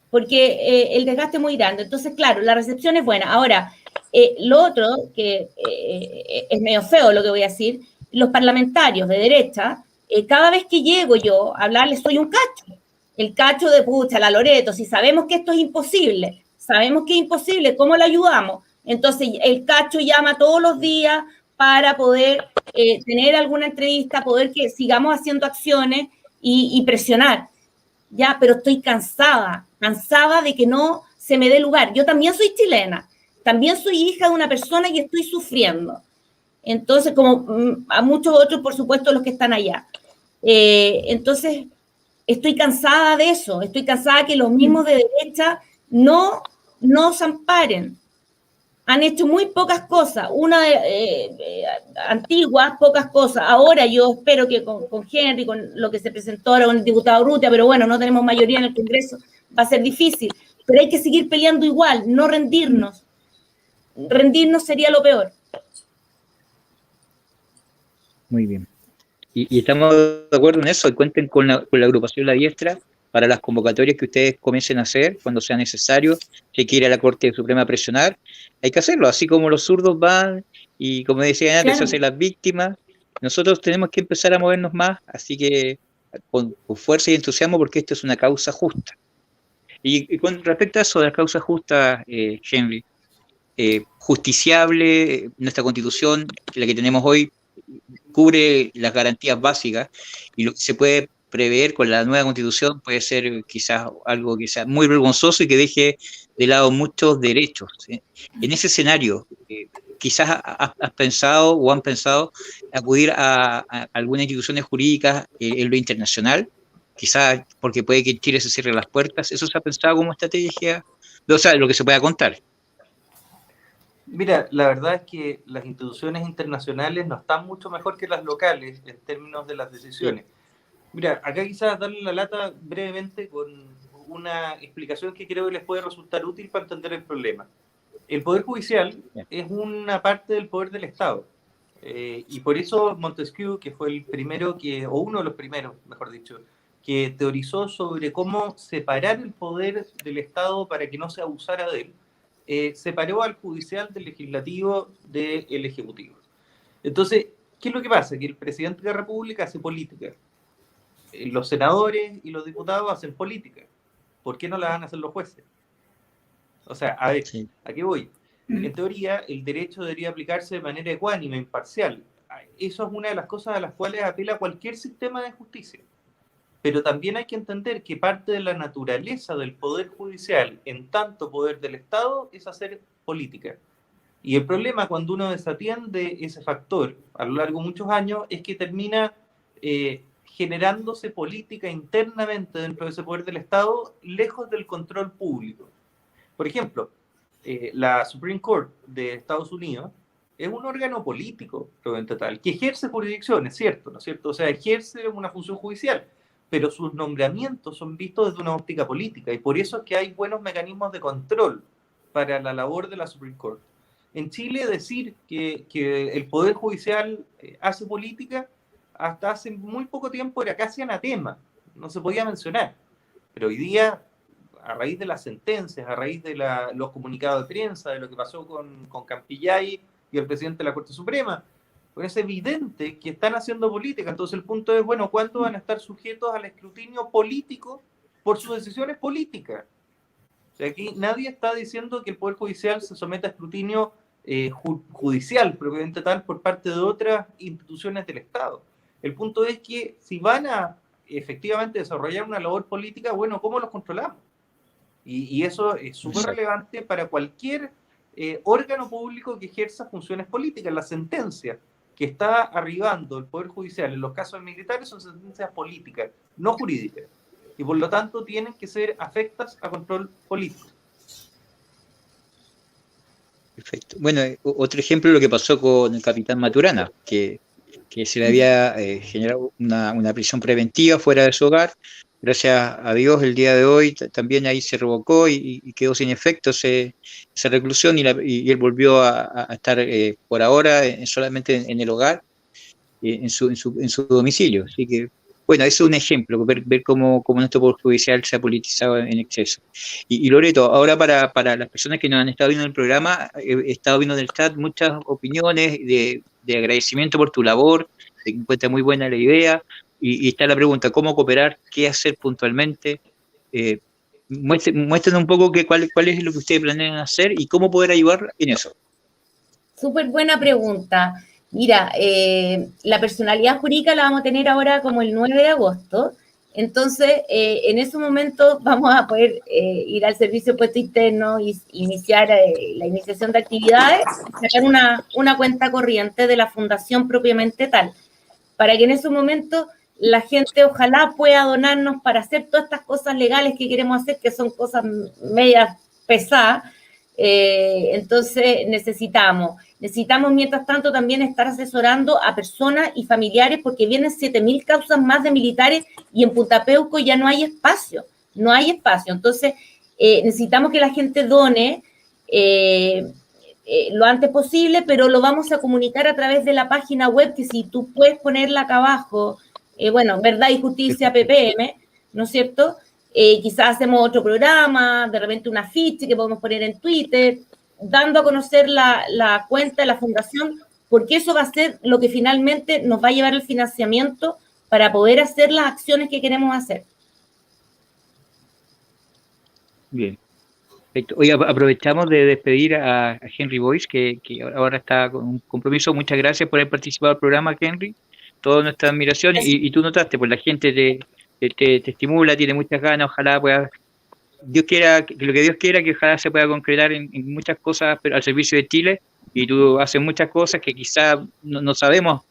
Porque el desgaste es muy grande. Entonces, claro, la recepción es buena. Ahora, lo otro, que es medio feo lo que voy a decir, los parlamentarios de derecha, cada vez que llego yo a hablarles soy un cacho. El cacho de pucha, la Loreto, si sabemos que esto es imposible, ¿cómo la ayudamos? Entonces el cacho llama todos los días para poder tener alguna entrevista, poder que sigamos haciendo acciones y presionar. Ya, pero estoy cansada de que no se me dé lugar. Yo también soy chilena, también soy hija de una persona y estoy sufriendo. Entonces, como a muchos otros, por supuesto, los que están allá. Entonces, estoy cansada de eso, estoy cansada que los mismos de derecha no nos amparen. Han hecho muy pocas cosas, antiguas, pocas cosas. Ahora yo espero que con Henry, con lo que se presentó ahora con el diputado Urrutia, pero bueno, no tenemos mayoría en el Congreso, va a ser difícil. Pero hay que seguir peleando igual, no rendirnos. Rendirnos sería lo peor. Muy bien. Y estamos de acuerdo en eso, y cuenten con la agrupación La Diestra para las convocatorias que ustedes comiencen a hacer cuando sea necesario. Si quiere ir a la Corte Suprema a presionar, hay que hacerlo, así como los zurdos van y, como decía antes, se hacen las víctimas. Nosotros tenemos que empezar a movernos más, así que con fuerza y entusiasmo, porque esto es una causa justa. Y con respecto a eso de las causas justas, Henry, justiciable, nuestra Constitución, la que tenemos hoy, cubre las garantías básicas, y lo que se puede prever con la nueva Constitución puede ser quizás algo que sea muy vergonzoso y que deje de lado muchos derechos, ¿sí? En ese escenario, quizás has pensado o han pensado acudir a algunas instituciones jurídicas en lo internacional, quizás porque puede que en Chile se cierren las puertas. ¿Eso se ha pensado como estrategia? O sea, lo que se pueda contar. Mira, la verdad es que las instituciones internacionales no están mucho mejor que las locales en términos de las decisiones. Mira, acá quizás darle la lata brevemente con una explicación que creo que les puede resultar útil para entender el problema. El Poder Judicial es una parte del poder del Estado. Y por eso Montesquieu, que fue el primero o uno de los primeros, mejor dicho, que teorizó sobre cómo separar el poder del Estado para que no se abusara de él, separó al judicial del legislativo del ejecutivo. Entonces, ¿qué es lo que pasa? Que el presidente de la República hace política. Los senadores y los diputados hacen política. ¿Por qué no la van a hacer los jueces? O sea, a ver, Sí. ¿a qué voy? En teoría, el derecho debería aplicarse de manera ecuánime, imparcial. Eso es una de las cosas a las cuales apela cualquier sistema de justicia. Pero también hay que entender que parte de la naturaleza del poder judicial, en tanto poder del Estado, es hacer política. Y el problema cuando uno desatiende ese factor a lo largo de muchos años es que termina generándose política internamente dentro de ese poder del Estado, lejos del control público. Por ejemplo, la Supreme Court de Estados Unidos es un órgano político, tal, que ejerce jurisdicción, es cierto, ¿no es cierto? O sea, ejerce una función judicial, pero sus nombramientos son vistos desde una óptica política, y por eso es que hay buenos mecanismos de control para la labor de la Supreme Court. En Chile, decir que el Poder Judicial hace política, hasta hace muy poco tiempo era casi anatema, no se podía mencionar. Pero hoy día, a raíz de las sentencias, a raíz de los comunicados de prensa, de lo que pasó con Campillay y el presidente de la Corte Suprema, pues es evidente que están haciendo política. Entonces el punto es, bueno, ¿cuánto van a estar sujetos al escrutinio político por sus decisiones políticas? O sea, aquí nadie está diciendo que el Poder Judicial se someta a escrutinio judicial, propiamente tal, por parte de otras instituciones del Estado. El punto es que si van a efectivamente desarrollar una labor política, bueno, ¿cómo los controlamos? Y eso es súper relevante para cualquier órgano público que ejerza funciones políticas. La sentencia que está arribando el Poder Judicial en los casos militares son sentencias políticas, no jurídicas. Y por lo tanto tienen que ser afectas a control político. Perfecto. Bueno, otro ejemplo es lo que pasó con el capitán Maturana, que se le había generado una prisión preventiva fuera de su hogar. Gracias a Dios, el día de hoy también ahí se revocó y quedó sin efecto esa reclusión, y él volvió a estar por ahora solamente en el hogar, en su domicilio. Así que, bueno, eso es un ejemplo, ver cómo nuestro Poder Judicial se ha politizado en exceso. Y Loreto, ahora para las personas que nos han estado viendo en el programa, he estado viendo en el chat muchas opiniones de de agradecimiento por tu labor, se encuentra muy buena la idea, y está la pregunta, ¿cómo cooperar? ¿Qué hacer puntualmente? Muéstrenos un poco cuál es lo que ustedes planean hacer y cómo poder ayudar en eso. Súper buena pregunta. Mira, la personalidad jurídica la vamos a tener ahora como el 9 de agosto. Entonces, en ese momento vamos a poder ir al servicio de puesto interno y iniciar la iniciación de actividades, sacar una cuenta corriente de la fundación propiamente tal, para que en ese momento la gente ojalá pueda donarnos para hacer todas estas cosas legales que queremos hacer, que son cosas medias pesadas. Entonces necesitamos mientras tanto también estar asesorando a personas y familiares, porque vienen 7.000 causas más de militares y en Punta Peuco ya no hay espacio, entonces necesitamos que la gente done lo antes posible, pero lo vamos a comunicar a través de la página web, que si tú puedes ponerla acá abajo, Verdad y Justicia PPM, ¿no es cierto? Quizás hacemos otro programa, de repente un afiche que podemos poner en Twitter, dando a conocer la cuenta de la fundación, porque eso va a ser lo que finalmente nos va a llevar el financiamiento para poder hacer las acciones que queremos hacer. Bien, perfecto. Oye, aprovechamos de despedir a Henry Boyce, que ahora está con un compromiso. Muchas gracias por haber participado del programa, Henry. Toda nuestra admiración, y tú notaste, pues la gente te estimula, tiene muchas ganas, ojalá pueda, Dios quiera, que lo que Dios quiera, que ojalá se pueda concretar en muchas cosas, pero al servicio de Chile, y tú haces muchas cosas que quizás no sabemos,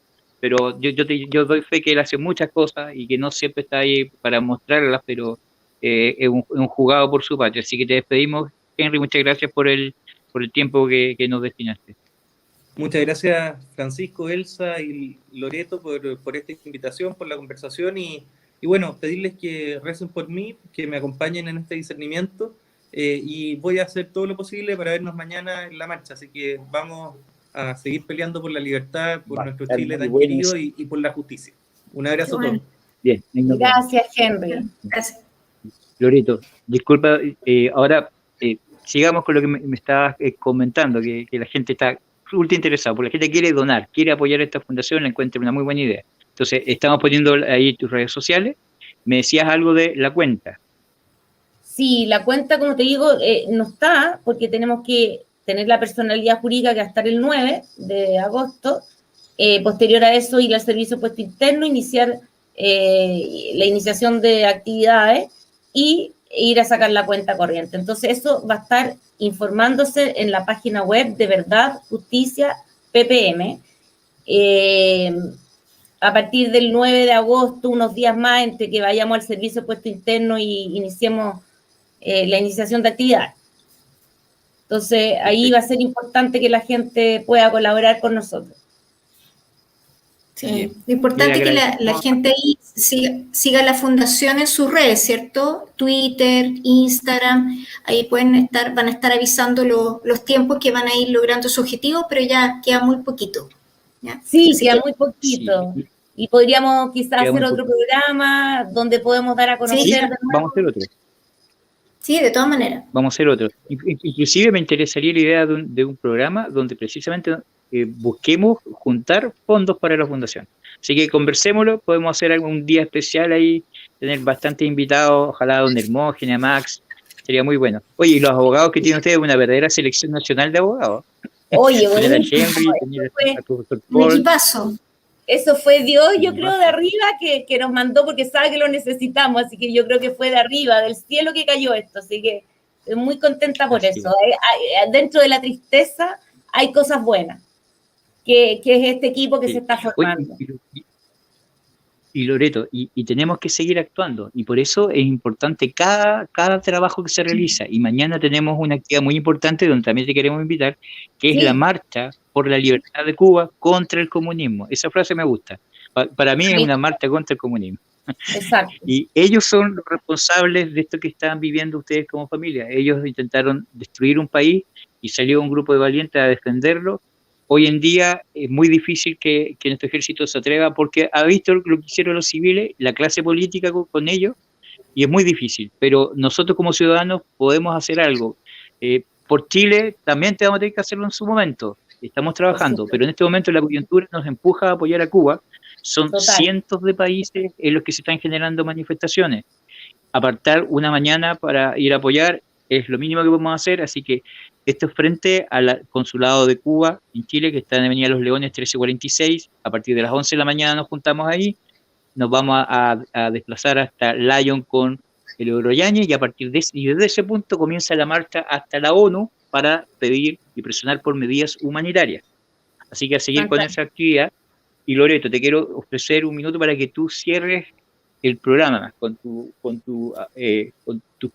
pero yo doy fe que él hace muchas cosas y que no siempre está ahí para mostrarlas, pero es un jugado por su patria. Así que te despedimos, Henry, muchas gracias por el tiempo que nos destinaste. Muchas gracias, Francisco, Elsa y Loreto, por esta invitación, por la conversación y bueno, pedirles que recen por mí, que me acompañen en este discernimiento y voy a hacer todo lo posible para vernos mañana en la marcha. Así que vamos a seguir peleando por la libertad, por nuestro Chile tan querido y por la justicia. Un abrazo a todos. Bien. Gracias, Henry. Gracias. Loreto, disculpa, ahora sigamos con lo que me estabas comentando, que la gente está ultra interesada, porque la gente quiere donar, quiere apoyar a esta fundación, la encuentra una muy buena idea. Entonces, estamos poniendo ahí tus redes sociales. Me decías algo de la cuenta. Sí, la cuenta, como te digo, no está, porque tenemos que tener la personalidad jurídica que va a estar el 9 de agosto. Posterior a eso, ir al servicio de puesto interno, iniciar la iniciación de actividades y ir a sacar la cuenta corriente. Entonces, eso va a estar informándose en la página web de Verdad, Justicia, PPM. A partir del 9 de agosto, unos días más, entre que vayamos al servicio de puesto interno y iniciemos la iniciación de actividad. Entonces, ahí va a ser importante que la gente pueda colaborar con nosotros. Sí, lo importante es que la gente ahí siga la fundación en sus redes, ¿cierto? Twitter, Instagram, ahí van a estar avisando los tiempos que van a ir logrando su objetivo, pero ya queda muy poquito. ¿Ya? Sí, queda muy poquito. Sí. Y podríamos quizás hacer otro programa donde podemos dar a conocer. Sí, vamos a hacer otro. Sí, de todas maneras. Vamos a hacer otro. Inclusive me interesaría la idea de un programa donde precisamente busquemos juntar fondos para la fundación. Así que conversémoslo, podemos hacer algún día especial ahí, tener bastantes invitados, ojalá don Hermógenes, Max, sería muy bueno. Oye, y los abogados que tienen ustedes, una verdadera selección nacional de abogados. Oye, bueno, un equipazo. Eso fue Dios, yo creo, de arriba que nos mandó porque sabe que lo necesitamos, así que yo creo que fue de arriba, del cielo que cayó esto, así que estoy muy contenta por eso. Dentro de la tristeza hay cosas buenas, que es este equipo que se está formando. Y Loreto, y tenemos que seguir actuando, y por eso es importante cada trabajo que se realiza, y mañana tenemos una actividad muy importante donde también te queremos invitar, que es la marcha por la libertad de Cuba contra el comunismo. Esa frase me gusta. Para mí es una marcha contra el comunismo. Exacto. Y ellos son los responsables de esto que están viviendo ustedes como familia. Ellos intentaron destruir un país y salió un grupo de valientes a defenderlo. Hoy en día es muy difícil que nuestro ejército se atreva porque ha visto lo que hicieron los civiles, la clase política con ellos, y es muy difícil. Pero nosotros como ciudadanos podemos hacer algo. Por Chile también te vamos a tener que hacerlo en su momento. estamos trabajando, pero en este momento la coyuntura nos empuja a apoyar a Cuba. Son cientos de países en los que se están generando manifestaciones. Apartar una mañana para ir a apoyar es lo mínimo que podemos hacer, así que esto es frente al Consulado de Cuba en Chile, que está en Avenida Los Leones 1346. A partir de las 11 de la mañana nos juntamos ahí, nos vamos a desplazar hasta Lyon con el Oroyañez, y a partir y desde ese punto comienza la marcha hasta la ONU para pedir y presionar por medidas humanitarias. Así que a seguir con esa actividad. Y Loreto, te quiero ofrecer un minuto para que tú cierres el programa con tus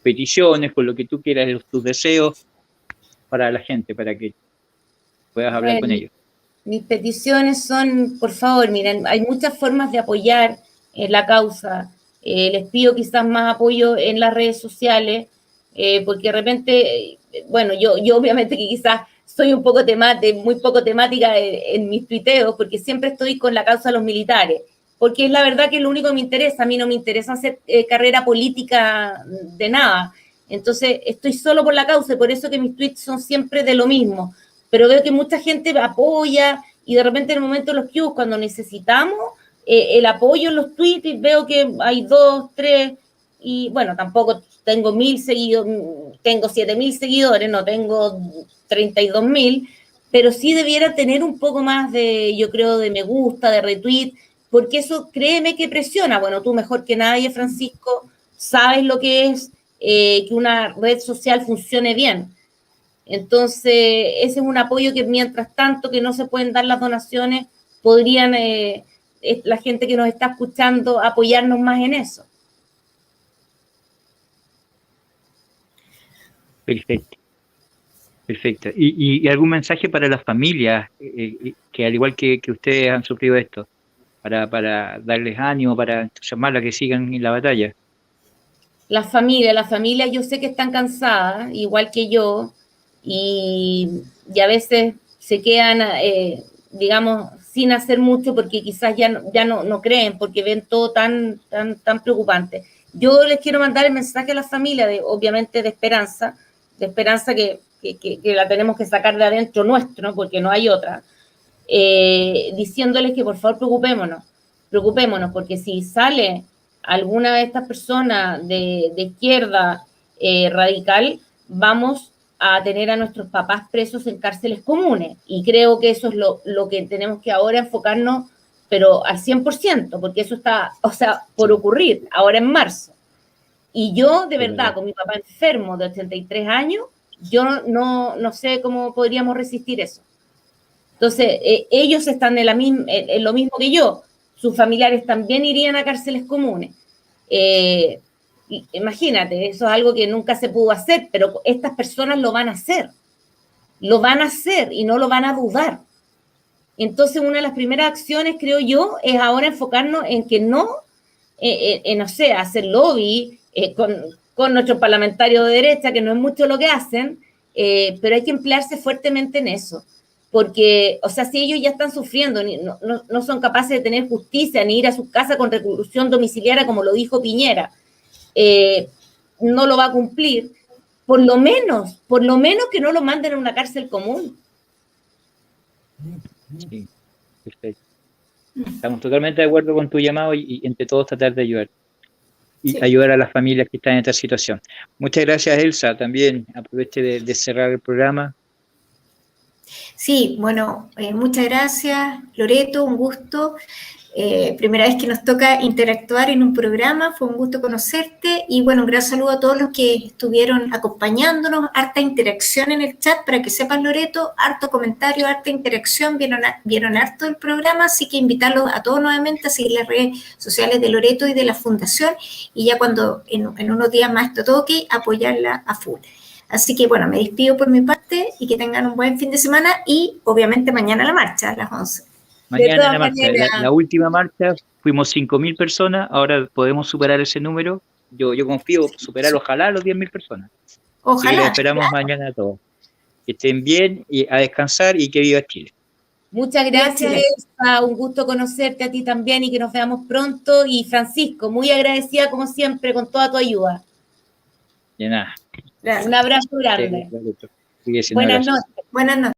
peticiones, con lo que tú quieras, tus deseos para la gente, para que puedas hablar con ellos. Mis peticiones son, por favor, miren, hay muchas formas de apoyar la causa. Les pido quizás más apoyo en las redes sociales, porque de repente, bueno, yo obviamente que quizás soy un poco muy poco temática en mis tuiteos, porque siempre estoy con la causa de los militares, porque es la verdad que es lo único que me interesa. A mí no me interesa hacer carrera política de nada. Entonces, estoy solo por la causa, y por eso que mis tweets son siempre de lo mismo. Pero veo que mucha gente apoya, y de repente en el momento de los Qs, cuando necesitamos el apoyo en los tweets, y veo que hay 2, 3, y bueno, tampoco tengo 1.000 seguidores, tengo 7.000 seguidores, no tengo 32.000, pero sí debiera tener un poco más de, yo creo, de me gusta, de retweet, porque eso, créeme que presiona. Bueno, tú mejor que nadie, Francisco, sabes lo que es que una red social funcione bien. Entonces, ese es un apoyo que mientras tanto que no se pueden dar las donaciones, podrían la gente que nos está escuchando apoyarnos más en eso. Perfecto. Perfecto. ¿Y algún mensaje para las familias que al igual que ustedes han sufrido esto, para darles ánimo, para entusiasmarlas a que sigan en la batalla? Las familias yo sé que están cansadas, igual que yo, y a veces se quedan, digamos, sin hacer mucho porque quizás ya no creen, porque ven todo tan preocupante. Yo les quiero mandar el mensaje a la familia, obviamente de esperanza que la tenemos que sacar de adentro nuestro, ¿no? Porque no hay otra, diciéndoles que por favor preocupémonos, porque si sale alguna de estas personas de izquierda radical, vamos a tener a nuestros papás presos en cárceles comunes, y creo que eso es lo que tenemos que ahora enfocarnos, pero al 100%, porque eso está, por ocurrir ahora en marzo. Y yo, de verdad, con mi papá enfermo de 83 años, yo no sé cómo podríamos resistir eso. Entonces, ellos están en lo mismo que yo. Sus familiares también irían a cárceles comunes. Imagínate, eso es algo que nunca se pudo hacer, pero estas personas lo van a hacer y no lo van a dudar. Entonces, una de las primeras acciones, creo yo, es ahora enfocarnos en que no sé, hacer lobby con nuestros parlamentarios de derecha, que no es mucho lo que hacen, pero hay que emplearse fuertemente en eso. Porque, si ellos ya están sufriendo, no son capaces de tener justicia, ni ir a sus casas con reclusión domiciliaria, como lo dijo Piñera, no lo va a cumplir, por lo menos que no lo manden a una cárcel común. Sí, perfecto. Estamos totalmente de acuerdo con tu llamado y entre todos tratar de ayudar. Y ayudar a las familias que están en esta situación. Muchas gracias, Elsa. También aproveche de cerrar el programa. Sí, bueno, muchas gracias, Loreto, un gusto. Primera vez que nos toca interactuar en un programa, fue un gusto conocerte, y bueno, un gran saludo a todos los que estuvieron acompañándonos, harta interacción en el chat, para que sepan, Loreto, harto comentario, harta interacción, vieron harto el programa, así que invitarlos a todos nuevamente a seguir las redes sociales de Loreto y de la Fundación, y ya cuando en unos días más te toque, apoyarla a full. Así que bueno, me despido por mi parte y que tengan un buen fin de semana, y obviamente mañana la marcha a las 11. Mañana la marcha, la última marcha, fuimos 5.000 personas, ahora podemos superar ese número. Yo confío superar, ojalá, los 10.000 personas. Ojalá. Así que esperamos mañana a todos. Que estén bien y a descansar, y que viva Chile. Muchas gracias, Elsa, un gusto conocerte a ti también, y que nos veamos pronto. Y Francisco, muy agradecida como siempre con toda tu ayuda. De nada. Gracias. Un abrazo grande. Buenas noches. Buenas noches.